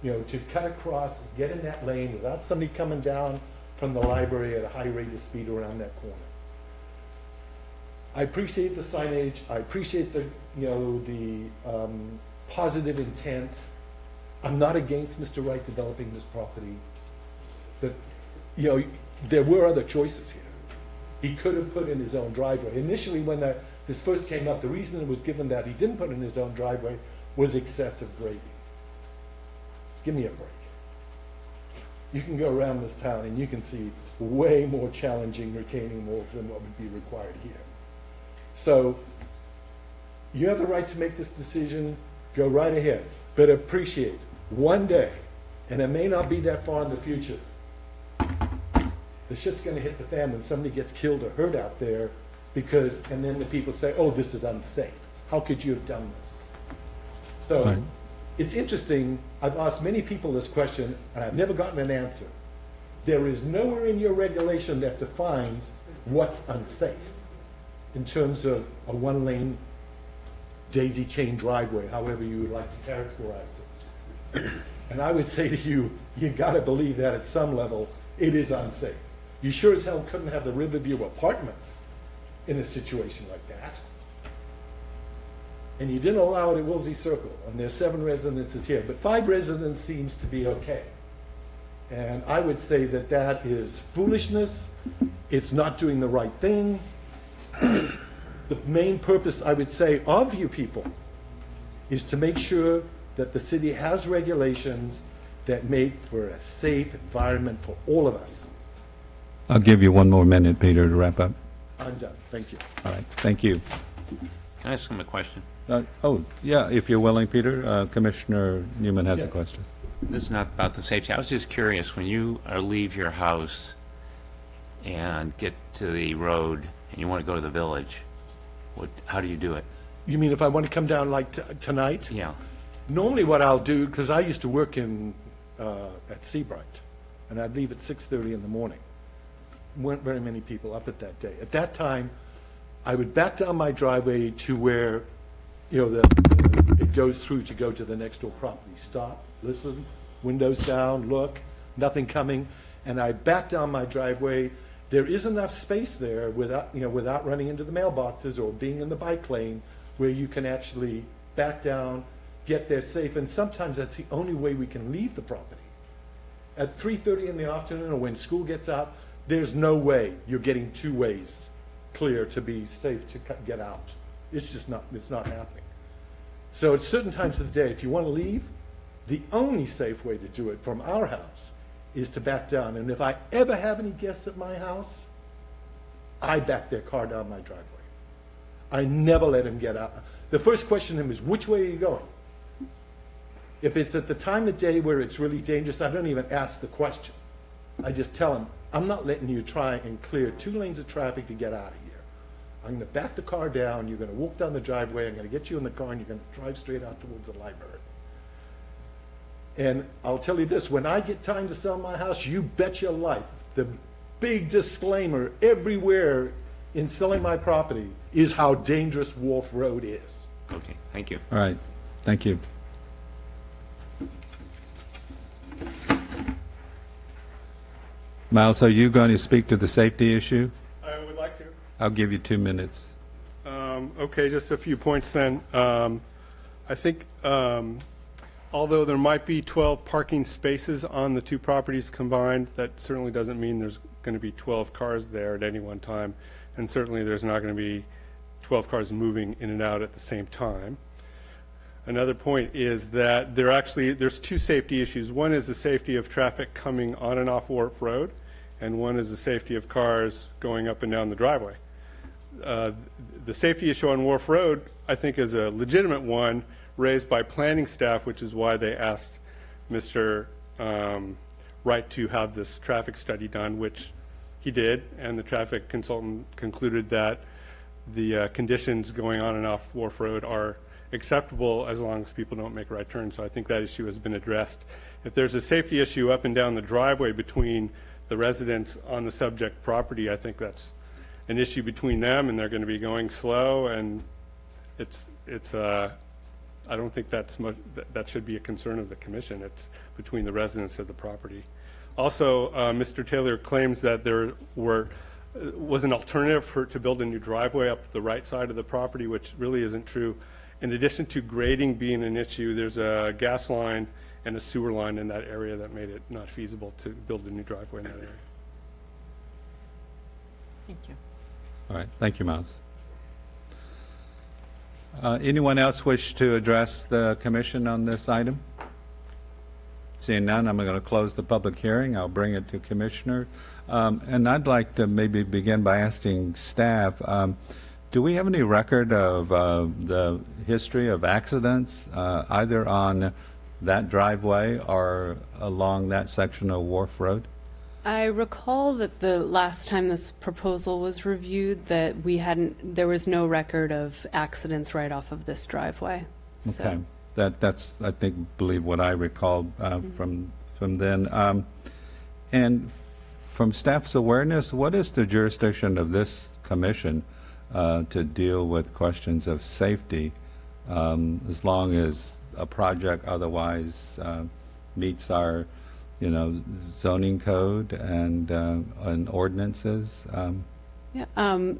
To cut across, get in that lane without somebody coming down from the library at a high rate of speed around that corner. I appreciate the signage. I appreciate the positive intent. I'm not against Mr. Wright developing this property, but there were other choices here. He could have put in his own driveway. Initially, when this first came up, the reason it was given that he didn't put in his own driveway was excessive grading. Give me a break. You can go around this town and you can see way more challenging retaining walls than what would be required here. So you have the right to make this decision, go right ahead, but appreciate one day, and it may not be that far in the future, the shit's going to hit the fan when somebody gets killed or hurt out there because, and then the people say, oh, this is unsafe. How could you have done this? So Right. it's interesting. I've asked many people this question and I've never gotten an answer. There is nowhere in your regulation that defines what's unsafe in terms of a one-lane daisy chain driveway, however you would like to characterize this. And I would say to you, you got to believe that at some level it is unsafe. You sure as hell couldn't have the Riverview Apartments in a situation like that. And you didn't allow it at Woolsey Circle, and there's 7 residences here, but 5 residents seems to be okay. And I would say that that is foolishness. It's not doing the right thing. The main purpose, I would say, of you people is to make sure that the city has regulations that make for a safe environment for all of us. I'll give you 1 more minute, Peter, to wrap up. I'm done. Thank you. All right, thank you. Can I ask him a question? Oh, yeah, if you're willing, Peter. Commissioner Newman has a Yeah. question. This is not about the safety. I was just curious, when you leave your house and get to the road and you want to go to the village, how do you do it? You mean if I want to come down like tonight? Yeah. Normally what I'll do, because I used to work at Seabright, and I'd leave at 6:30 in the morning. Weren't very many people up at that day. At that time, I would back down my driveway to where, it goes through to go to the next door property. Stop, listen, windows down, look, nothing coming, and I back down my driveway. There is enough space there without running into the mailboxes or being in the bike lane where you can actually back down, get there safe, and sometimes that's the only way we can leave the property. At 3:30 in the afternoon or when school gets out, there's no way you're getting 2 ways clear to be safe to get out. It's not happening. So at certain times of the day, if you want to leave, the only safe way to do it from our house is to back down. And if I ever have any guests at my house, I back their car down my driveway. I never let them get out. The first question to them is, which way are you going? If it's at the time of day where it's really dangerous, I don't even ask the question. I just tell them, I'm not letting you try and clear 2 lanes of traffic to get out of here. I'm going to back the car down, you're going to walk down the driveway, I'm going to get you in the car, and you're going to drive straight out towards the library. And I'll tell you this, when I get time to sell my house, you bet your life, the big disclaimer everywhere in selling my property is how dangerous Wharf Road is. Okay, thank you. All right, thank you. Miles, are you going to speak to the safety issue? I would like to. I'll give you 2 minutes. Okay, just a few points then. I think although there might be 12 parking spaces on the 2 properties combined, that certainly doesn't mean there's going to be 12 cars there at any one time. And certainly there's not going to be 12 cars moving in and out at the same time. Another point is that there's 2 safety issues. One is the safety of traffic coming on and off Wharf Road, and one is the safety of cars going up and down the driveway. The safety issue on Wharf Road, I think, is a legitimate one raised by planning staff, which is why they asked Mr. Wright to have this traffic study done, which he did, and the traffic consultant concluded that the conditions going on and off Wharf Road are acceptable as long as people don't make a right turn. So I think that issue has been addressed. If there's a safety issue up and down the driveway between the residents on the subject property, I think that's an issue between them, and they're going to be going slow, and I don't think that should be a concern of the commission. It's between the residents of the property. Also, Mr. Taylor claims that there was an alternative to build a new driveway up the right side of the property, which really isn't true. In addition to grading being an issue, there's a gas line and a sewer line in that area that made it not feasible to build a new driveway in that area. Thank you. All right, thank you, Miles. Anyone else wish to address the commission on this item? Seeing none, I'm going to close the public hearing. I'll bring it to Commissioner. And I'd like to maybe begin by asking staff, do we have any record of the history of accidents, either on that driveway or along that section of Wharf Road? I recall that the last time this proposal was reviewed, that there was no record of accidents right off of this driveway. So. Okay. That's, I believe what I recall from then. And from staff's awareness, what is the jurisdiction of this commission to deal with questions of safety, as long as a project otherwise meets our, zoning code and ordinances? Yeah.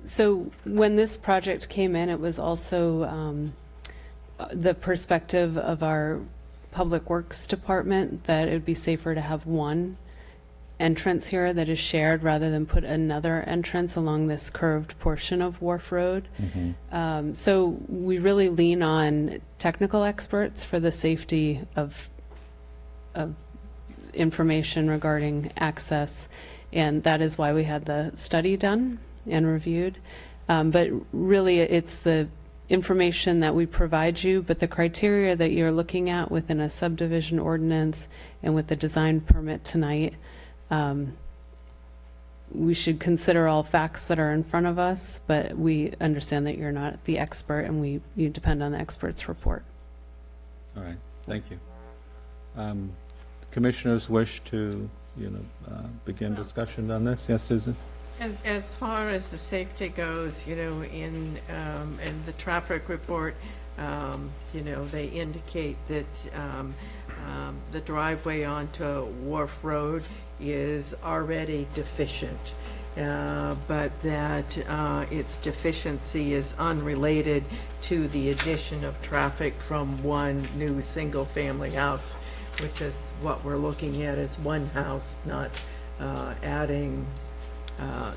So when this project came in, it was also the perspective of our Public Works Department that it would be safer to have one entrance here that is shared rather than put another entrance along this curved portion of Wharf Road. So we really lean on technical experts for the safety of information regarding access, and that is why we had the study done and reviewed. But really, it's the information that we provide you, but the criteria that you're looking at within a subdivision ordinance and with the design permit tonight, we should consider all facts that are in front of us, but we understand that you're not the expert, and you depend on the expert's report. All right, thank you. Commissioners wish to, begin discussion on this? Yes, Susan? As far as the safety goes, in the traffic report, they indicate that the driveway onto Wharf Road is already deficient, but that its deficiency is unrelated to the addition of traffic from one new single-family house, which is what we're looking at as one house, not adding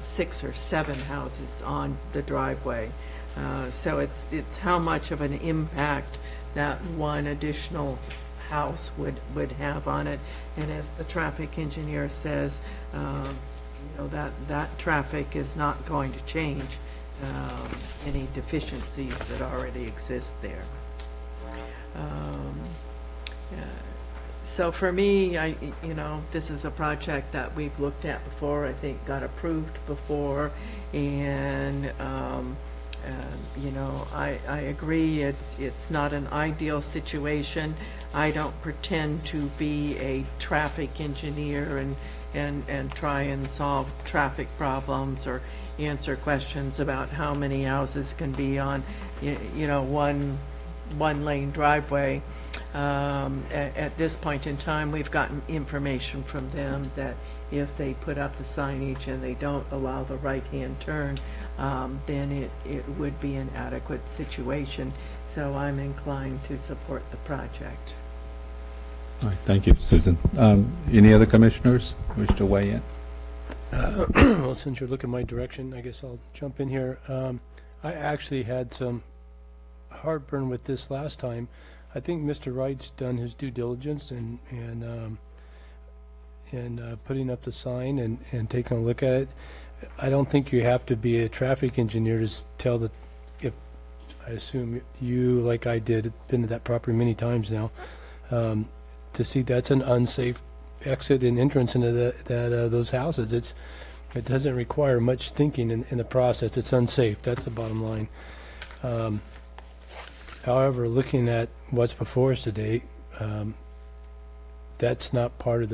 6 or 7 houses on the driveway. So it's how much of an impact that one additional house would have on it. And as the traffic engineer says, that traffic is not going to change any deficiencies that already exist there. So for me, this is a project that we've looked at before, I think got approved before, and I agree it's not an ideal situation. I don't pretend to be a traffic engineer and try and solve traffic problems or answer questions about how many houses can be on one lane driveway. At this point in time, we've gotten information from them that if they put up the signage and they don't allow the right-hand turn, then it would be an adequate situation. So I'm inclined to support the project. All right, thank you, Susan. Any other commissioners wish to weigh in? Well, since you're looking my direction, I guess I'll jump in here. I actually had some heartburn with this last time. I think Mr. Wright's done his due diligence and putting up the sign and taking a look at it. I don't think you have to be a traffic engineer to tell that. If I assume you, like I did, been to that property many times now, to see that's an unsafe exit and entrance into those houses. It doesn't require much thinking in the process. It's unsafe. That's the bottom line. However, looking at what's before us today, that's not part of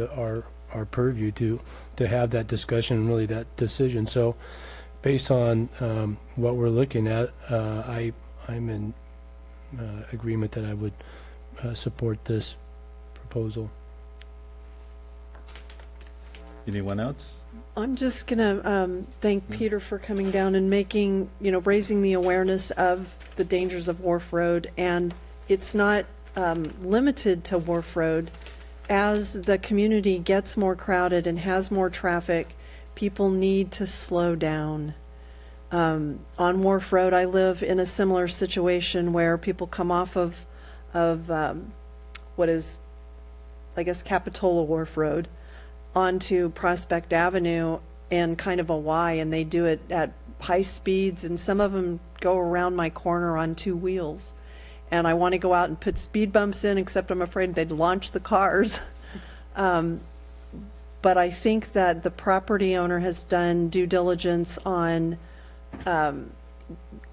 our purview to have that discussion and really that decision. So based on what we're looking at, I'm in agreement that I would support this proposal. Anyone else? I'm just going to thank Peter for coming down and making, raising the awareness of the dangers of Wharf Road. And it's not limited to Wharf Road. As the community gets more crowded and has more traffic, people need to slow down. On Wharf Road, I live in a similar situation where people come off of what is I guess, Capitola Wharf Road onto Prospect Avenue and kind of a Y, and they do it at high speeds, and some of them go around my corner on two wheels. And I want to go out and put speed bumps in, except I'm afraid they'd launch the cars. But I think that the property owner has done due diligence on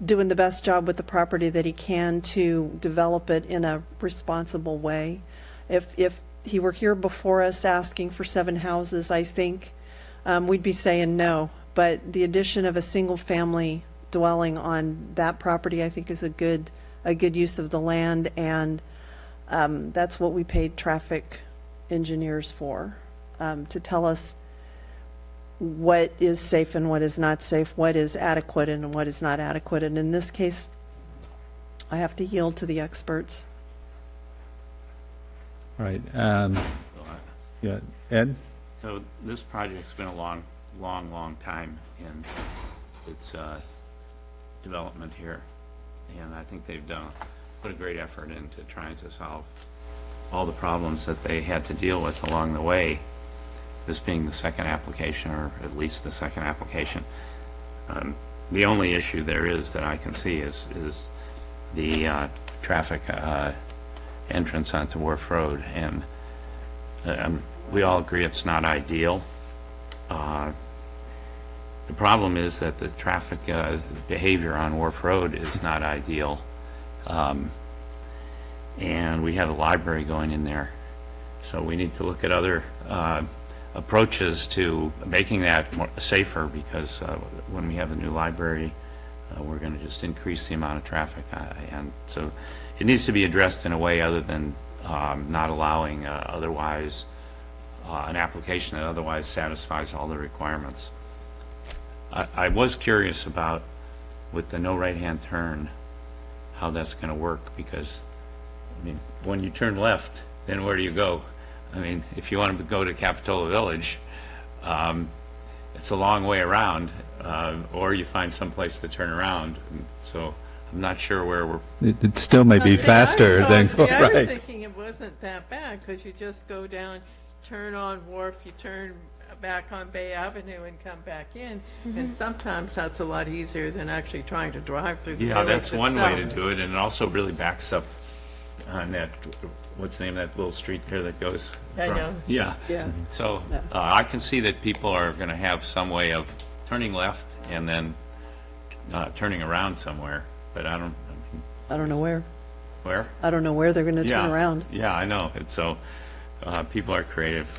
doing the best job with the property that he can to develop it in a responsible way. If he were here before us asking for 7 houses, I think we'd be saying no. But the addition of a single-family dwelling on that property, I think, is a good use of the land, and that's what we paid traffic engineers for, to tell us what is safe and what is not safe, what is adequate and what is not adequate. And in this case, I have to yield to the experts. Right. Yeah, Ed? So this project's been a long time in its development here, and I think they've put a great effort into trying to solve all the problems that they had to deal with along the way, this being the second application, or at least the second application. The only issue there is that I can see is the traffic entrance onto Wharf Road, and we all agree it's not ideal. The problem is that the traffic behavior on Wharf Road is not ideal. And we have a library going in there. So we need to look at other approaches to making that more safer, because when we have a new library, we're going to just increase the amount of traffic. And so it needs to be addressed in a way other than not allowing an application that otherwise satisfies all the requirements. I was curious about, with the no right-hand turn, how that's going to work, because, I mean, when you turn left, then where do you go? I mean, if you want to go to Capitola Village, it's a long way around, or you find some place to turn around. So I'm not sure where we're... It still may be faster than... I was Right. thinking it wasn't that bad, because you just go down, turn on Wharf, you turn back on Bay Avenue and come back in, and sometimes that's a lot easier than actually trying to drive through the Yeah, village that's one way to itself. do it, and it also really backs up on that, what's the name of that little street there that goes I across? know. Yeah. Yeah. So I can see that people are going to have some way of turning left and then turning around somewhere, but I mean, I don't know where. where? I don't know where they're going to turn around. Yeah, I know. It's so, people are creative.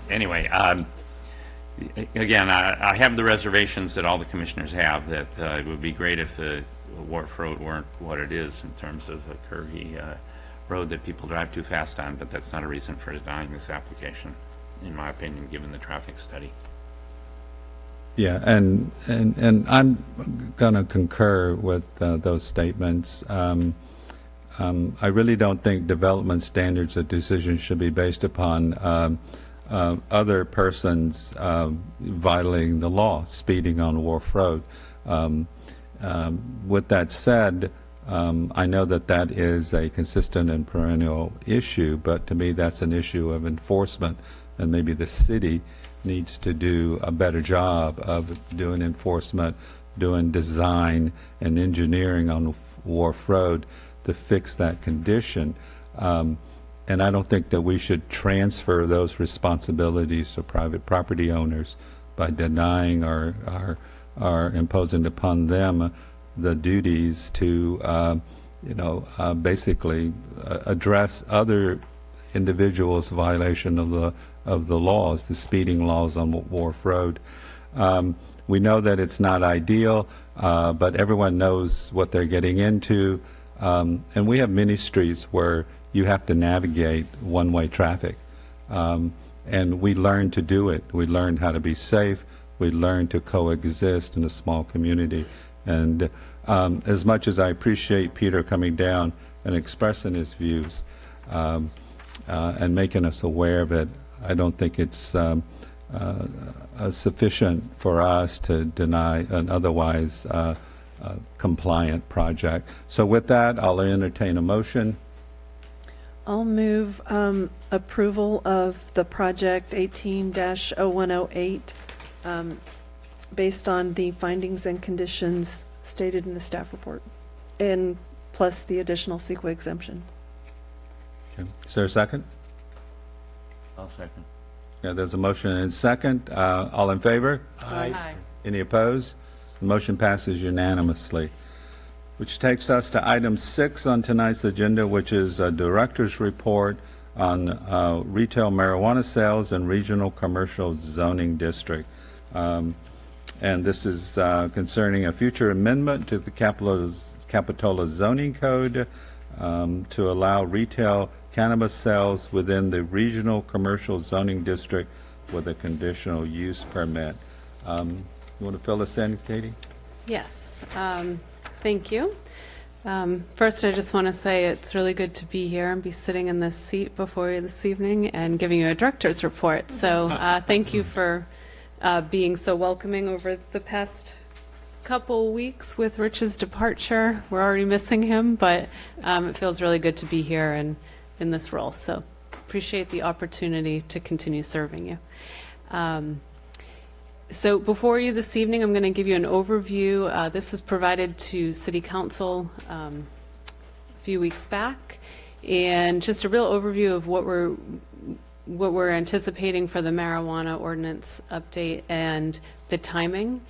Anyway, again, I have the reservations that all the commissioners have, that it would be great if Wharf Road weren't what it is in terms of a curvy road that people drive too fast on, but that's not a reason for denying this application, in my opinion, given the traffic study. Yeah, and I'm going to concur with those statements. I really don't think development standards or decisions should be based upon other persons violating the law, speeding on Wharf Road. With that said, I know that is a consistent and perennial issue, but to me that's an issue of enforcement, and maybe the city needs to do a better job of doing enforcement, doing design and engineering on Wharf Road to fix that condition. And I don't think that we should transfer those responsibilities to private property owners by denying or imposing upon them the duties to, basically address other individuals' violation of the laws, the speeding laws on Wharf Road. We know that it's not ideal, but everyone knows what they're getting into. And we have many streets where you have to navigate one-way traffic. And we learn to do it. We learn how to be safe. We learn to coexist in a small community. And as much as I appreciate Peter coming down and expressing his views and making us aware of it, I don't think it's sufficient for us to deny an otherwise compliant project. So with that, I'll entertain a motion. I'll move approval of the project 18-0108 based on the findings and conditions stated in the staff report, and plus the additional CEQA exemption. Okay. Is there a second? I'll second. Yeah, there's a motion and a second. All in favor? Aye. Any opposed? The motion passes unanimously, which takes us to item 6 on tonight's agenda, which is a director's report on retail marijuana sales in regional commercial zoning district. And this is concerning a future amendment to the Capitola zoning code to allow retail cannabis sales within the regional commercial zoning district with a conditional use permit. You want to fill us in, Katie? Yes, thank you. First, I just want to say it's really good to be here and be sitting in this seat before you this evening and giving you a director's report. So thank you for being so welcoming over the past couple weeks with Rich's departure. We're already missing him, but it feels really good to be here and in this role. So appreciate the opportunity to continue serving you. So before you this evening, I'm going to give you an overview. This was provided to City Council a few weeks back, and just a real overview of what we're anticipating for the marijuana ordinance update and the timing.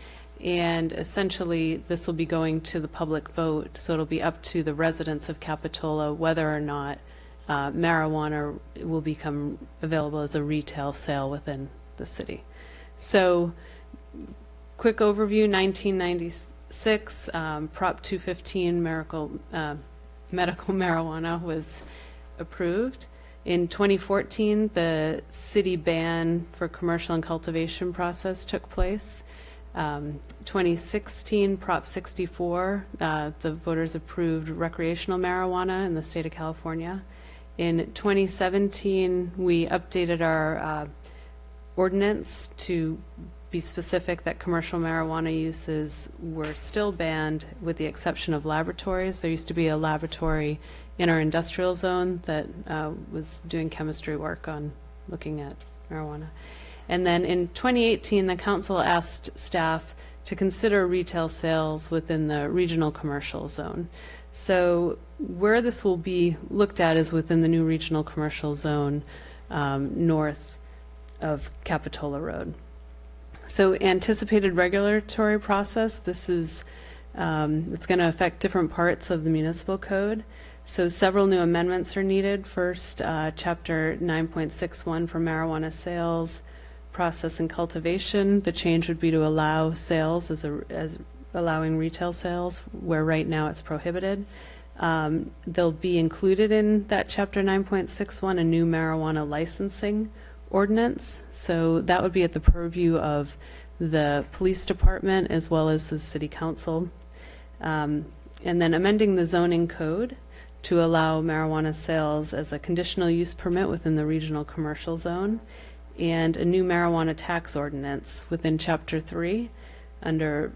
And essentially, this will be going to the public vote, so it'll be up to the residents of Capitola whether or not marijuana will become available as a retail sale within the city. So, quick overview, 1996, Prop 215 medical marijuana was approved. In 2014, the city ban for commercial and cultivation process took place. 2016, Prop 64, the voters approved recreational marijuana in the state of California. In 2017, we updated our ordinance to be specific that commercial marijuana uses were still banned with the exception of laboratories. There used to be a laboratory in our industrial zone that was doing chemistry work on looking at marijuana. And then in 2018, the council asked staff to consider retail sales within the regional commercial zone. So where this will be looked at is within the new regional commercial zone north of Capitola Road. So anticipated regulatory process, this is, it's going to affect different parts of the municipal code. So several new amendments are needed. First, Chapter 9.61 for marijuana sales, process and cultivation. The change would be to allow sales as allowing retail sales, where right now it's prohibited. They'll be included in that Chapter 9.61 a new marijuana licensing ordinance. So that would be at the purview of the police department as well as the city council. And then amending the zoning code to allow marijuana sales as a conditional use permit within the regional commercial zone, and a new marijuana tax ordinance within Chapter 3 under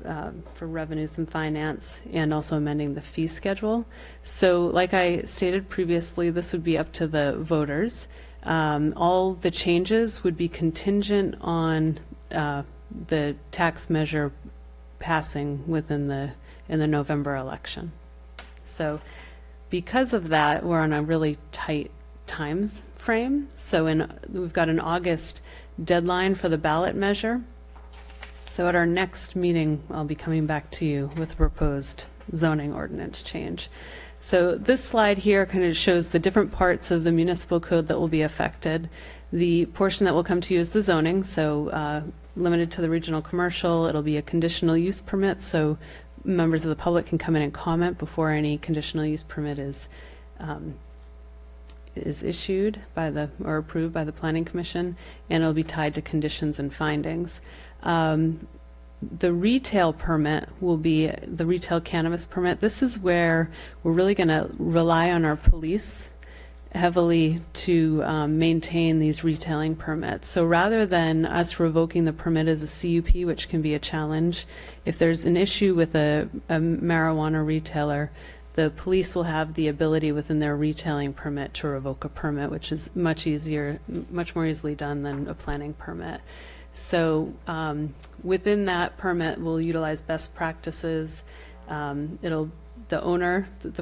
for revenues and finance, and also amending the fee schedule. So like I stated previously, this would be up to the voters. All the changes would be contingent on the tax measure passing within in the November election. So because of that, we're on a really tight times frame. So we've got an August deadline for the ballot measure. So at our next meeting, I'll be coming back to you with a proposed zoning ordinance change. So this slide here kind of shows the different parts of the municipal code that will be affected. The portion that will come to you is the zoning, so limited to the regional commercial. It'll be a conditional use permit, so members of the public can come in and comment before any conditional use permit is issued by or approved by the Planning Commission, and it'll be tied to conditions and findings. The retail permit will be the retail cannabis permit. This is where we're really going to rely on our police heavily to maintain these retailing permits. So rather than us revoking the permit as a CUP, which can be a challenge, if there's an issue with a marijuana retailer, the police will have the ability within their retailing permit to revoke a permit, which is much more easily done than a planning permit. So within that permit, we'll utilize best practices. The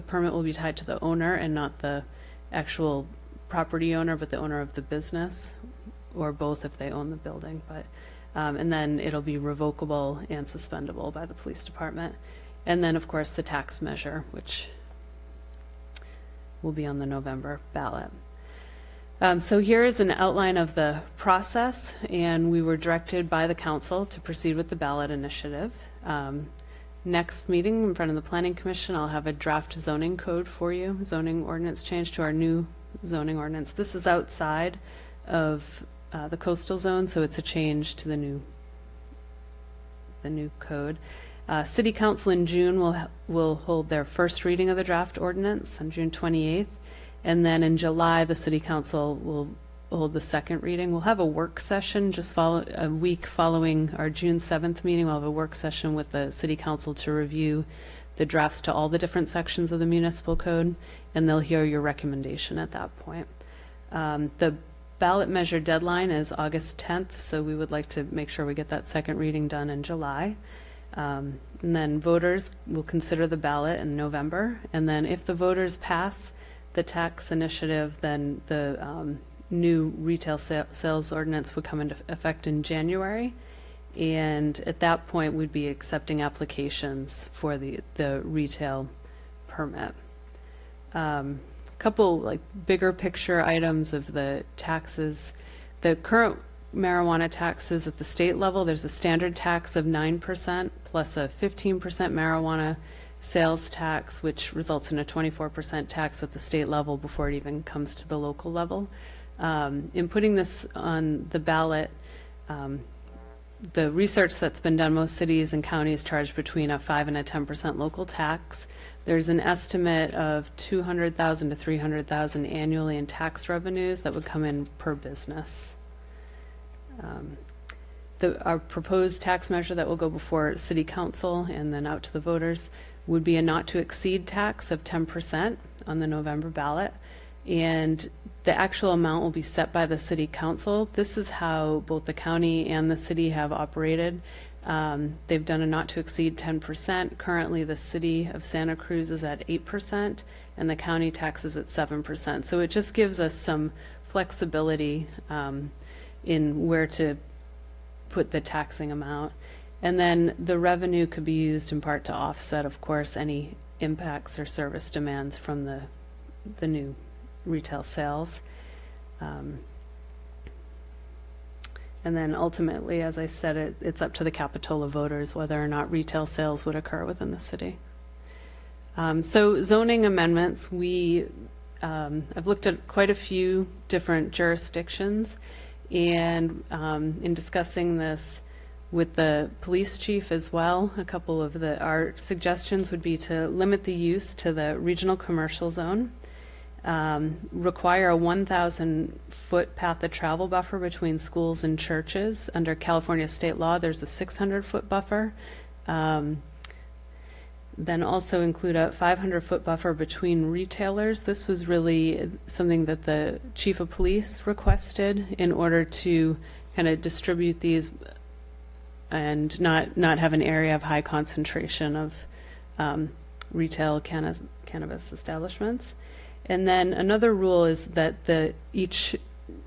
permit will be tied to the owner and not the actual property owner, but the owner of the business, or both if they own the building. But and then it'll be revocable and suspendable by the police department. And then, of course, the tax measure, which will be on the November ballot. So here is an outline of the process, and we were directed by the council to proceed with the ballot initiative. Next meeting in front of the Planning Commission, I'll have a draft zoning code for you, zoning ordinance change to our new zoning ordinance. This is outside of the coastal zone, so it's a change to the new code. City Council in June will hold their first reading of the draft ordinance on June 28th, and then in July the City Council will hold the second reading. We'll have a work session a week following our June 7th meeting. We'll have a work session with the City Council to review the drafts to all the different sections of the municipal code, and they'll hear your recommendation at that point. The ballot measure deadline is August 10th, so we would like to make sure we get that second reading done in July. And then voters will consider the ballot in November, and then if the voters pass the tax initiative, then the new retail sales ordinance would come into effect in January, and at that point we'd be accepting applications for the retail permit. Couple bigger picture items of the taxes. The current marijuana taxes at the state level, there's a standard tax of 9% plus a 15% marijuana sales tax, which results in a 24% tax at the state level before it even comes to the local level. In putting this on the ballot, the research that's been done, most cities and counties charge between a 5 and a 10% local tax. There's an estimate of $200,000 to $300,000 annually in tax revenues that would come in per business. Our proposed tax measure that will go before City Council and then out to the voters would be a not to exceed tax of 10% on the November ballot, and the actual amount will be set by the City Council. This is how both the county and the city have operated. They've done a not to exceed 10%. Currently the city of Santa Cruz is at 8% and the county taxes at 7%. So it just gives us some flexibility in where to put the taxing amount. And then the revenue could be used in part to offset, of course, any impacts or service demands from the new retail sales. And then ultimately, as I said, it's up to the Capitola voters whether or not retail sales would occur within the city. So zoning amendments, I've looked at quite a few different jurisdictions, and in discussing this with the police chief as well, a couple of our suggestions would be to limit the use to the regional commercial zone, require a 1,000-foot path of travel buffer between schools and churches. Under California state law, there's a 600-foot buffer. Then also include a 500-foot buffer between retailers. This was really something that the chief of police requested in order to kind of distribute these and not have an area of high concentration of retail cannabis establishments. And then another rule is that each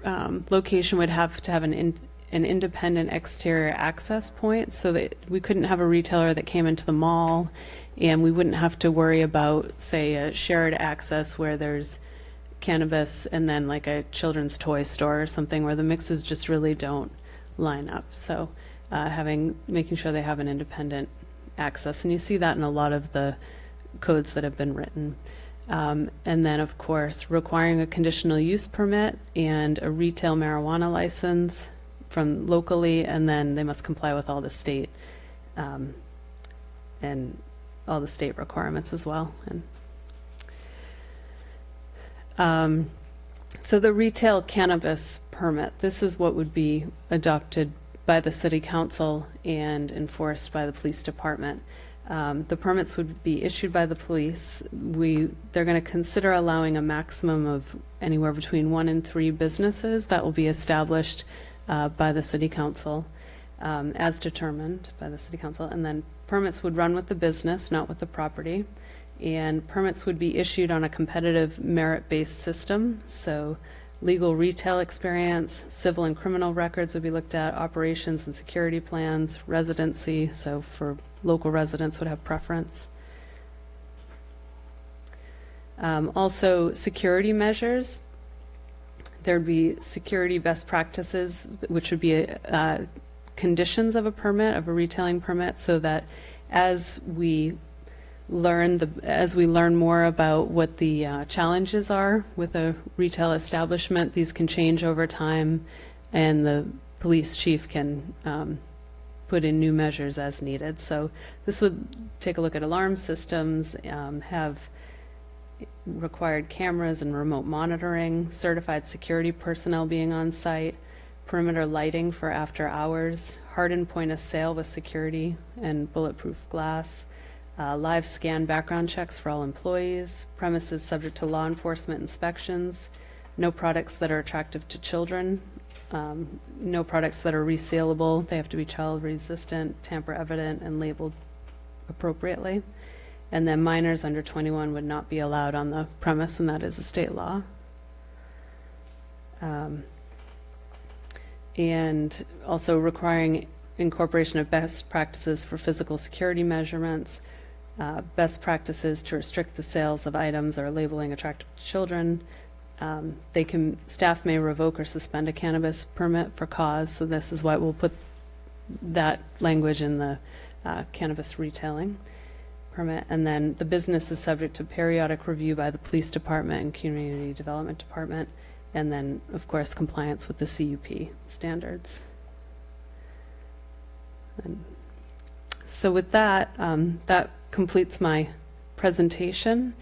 location would have to have an independent exterior access point, so that we couldn't have a retailer that came into the mall, and we wouldn't have to worry about, say, a shared access where there's cannabis and then like a children's toy store or something where the mixes just really don't line up. So making sure they have an independent access, and you see that in a lot of the codes that have been written. And then, of course, requiring a conditional use permit and a retail marijuana license from locally, and then they must comply with all the state and all the state requirements as well. And so the retail cannabis permit, this is what would be adopted by the City Council and enforced by the police department. The permits would be issued by the police. They're going to consider allowing a maximum of anywhere between 1 and 3 businesses that will be established by the city council, as determined by the city council. And then permits would run with the business, not with the property. And permits would be issued on a competitive merit-based system. So legal retail experience, civil and criminal records would be looked at, operations and security plans, residency, so for local residents would have preference. Also, security measures. There'd be security best practices, which would be conditions of a permit, of a retailing permit, so that as we learn more about what the challenges are with a retail establishment, these can change over time, and the police chief can put in new measures as needed. So this would take a look at alarm systems, have required cameras and remote monitoring, certified security personnel being on site, perimeter lighting for after hours, hardened point of sale with security and bulletproof glass, live scan background checks for all employees, premises subject to law enforcement inspections, no products that are attractive to children, no products that are resealable. They have to be child resistant, tamper evident, and labeled appropriately. And then minors under 21 would not be allowed on the premise, and that is a state law. And also requiring incorporation of best practices for physical security measurements, best practices to restrict the sales of items or labeling attractive to children. Staff may revoke or suspend a cannabis permit for cause, so this is why we'll put that language in the cannabis retailing permit. And then the business is subject to periodic review by the police department and community development department, and then of course compliance with the CUP standards. And so with that, that completes my presentation.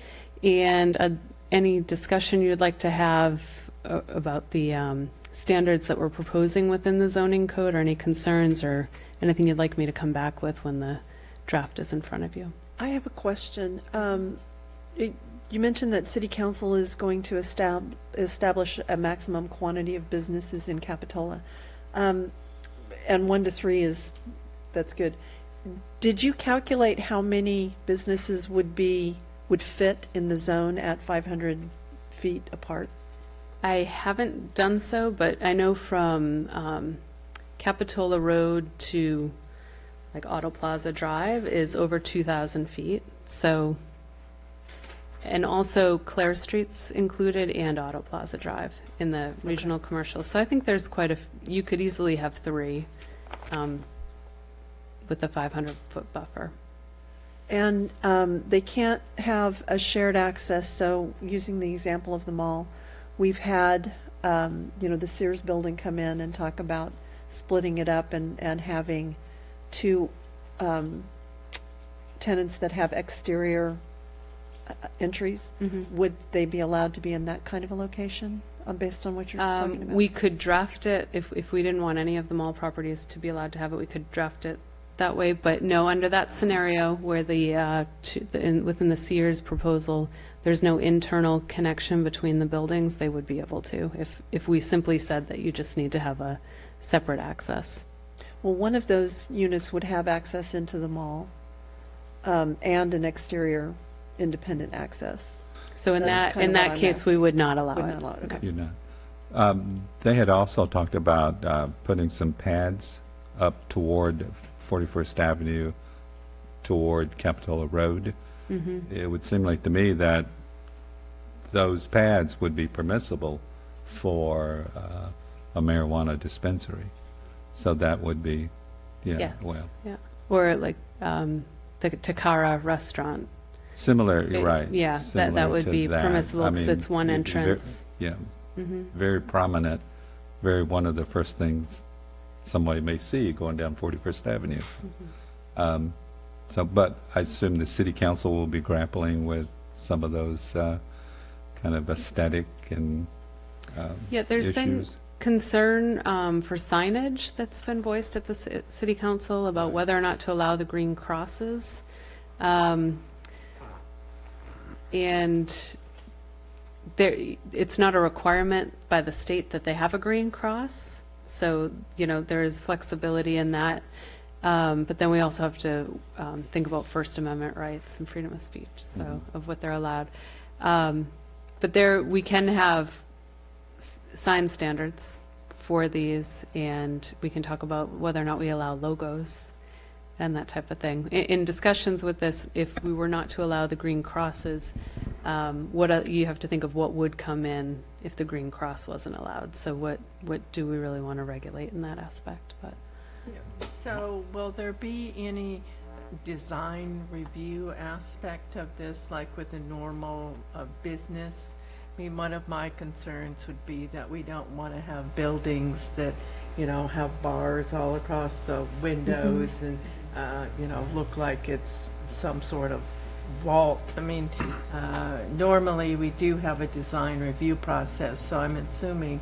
And any discussion you'd like to have about the standards that we're proposing within the zoning code, or any concerns or anything you'd like me to come back with when the draft is in front of you? I have a question. You mentioned that City Council is going to establish a maximum quantity of businesses in Capitola. And 1 to 3 that's good. Did you calculate how many businesses would fit in the zone at 500 feet apart? I haven't done so, but I know from Capitola Road to like Auto Plaza Drive is over 2,000 feet. So, and also Clare Street's included and Auto Plaza Drive in the regional commercial. So I think there's you could easily have 3 with the 500-foot buffer. And they can't have a shared access. So using the example of the mall, we've had the Sears building come in and talk about splitting it up and having 2 tenants that have exterior entries. Mm-hmm. Would they be allowed to be in that kind of a location based on what you're talking about? We could draft it if we didn't want any of the mall properties to be allowed to have it. We could draft it that way, but no, under that scenario where within the Sears proposal, there's no internal connection between the buildings, they would be able to, if we simply said that you just need to have a separate access. Well, one of those units would have access into the mall and an exterior independent access. So in that case, we would not allow Would it. not allow it, okay. You're not. They had also talked about putting some pads up toward 41st Avenue, toward Capitola Road. Mm-hmm. It would seem like to me that those pads would be permissible for a marijuana dispensary. So that would be, Yes. well. Yeah. Or like the Takara restaurant. Similar, right. Yeah, similar that would to be that. permissible I because mean, it's one entrance. Very prominent, one of the first things somebody may see going down 41st Avenue. But I assume the city council will be grappling with some of those kind of aesthetic and There's been issues. concern for signage that's been voiced at the city council about whether or not to allow the green crosses. And there, it's not a requirement by the state that they have a green cross. So, there is flexibility in that. But then we also have to think about First Amendment rights and freedom of speech, so of what they're allowed. But we can have sign standards for these, and we can talk about whether or not we allow logos and that type of thing. In discussions with this, if we were not to allow the green crosses, you have to think of what would come in if the green cross wasn't allowed. So what do we really want to regulate in that aspect? But so will there be any design review aspect of this, like with a normal business? I mean, one of my concerns would be that we don't want to have buildings that, have bars all across the windows and, look like it's some sort of vault. I mean, normally we do have a design review process, so I'm assuming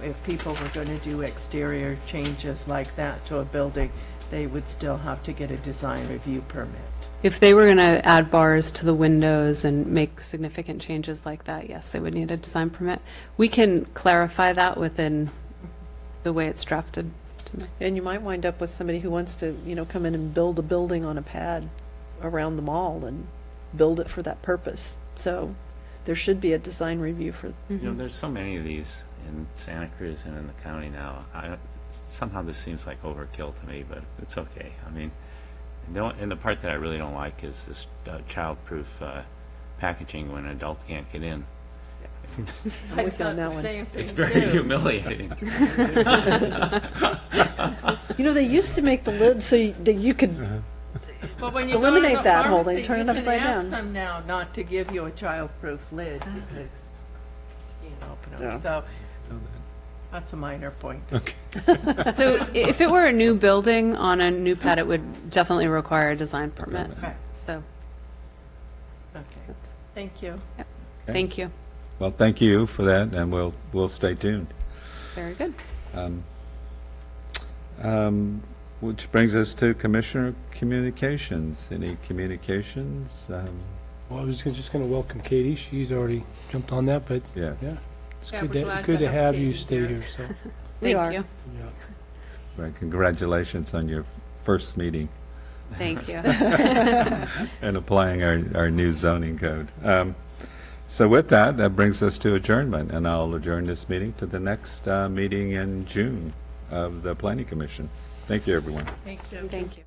if people were going to do exterior changes like that to a building, they would still have to get a design review permit. if they were going to add bars to the windows and make significant changes like that, yes, they would need a design permit. We can clarify that within the way it's drafted. And you might wind up with somebody who wants to, come in and build a building on a pad around the mall and build it for that purpose. So there should be a design review for. There's so many of these in Santa Cruz and in the county now. Somehow this seems like overkill to me, but it's okay. I mean, and the part that I really don't like is this child-proof packaging when an adult can't get in. I'm with you on that one. It's very humiliating. They used to make the lid so you could But when you eliminate go to the that whole pharmacy, thing, turn it upside You can ask down. them now not to give you a child-proof lid because you can't open them. Yeah. So that's a minor point. So if it were a new building on a new pad, it would definitely require a design permit. Okay. So, Okay. Thank you. thank you. Well, thank you for that, and we'll stay tuned. Very good. Which brings us to Commissioner Communications. Any communications? Well, I was just going to welcome Katie. She's already jumped on that, but Yes. yeah, it's Yeah, good we're to, glad good to to have have you Katie stay here. here. So, We Thank are. you. yeah. Well, congratulations on your first meeting Thank you. and applying our new zoning code. So with that brings us to adjournment, and I'll adjourn this meeting to the next meeting in June of the Planning Commission. Thank you, everyone. Thank you. Thank you.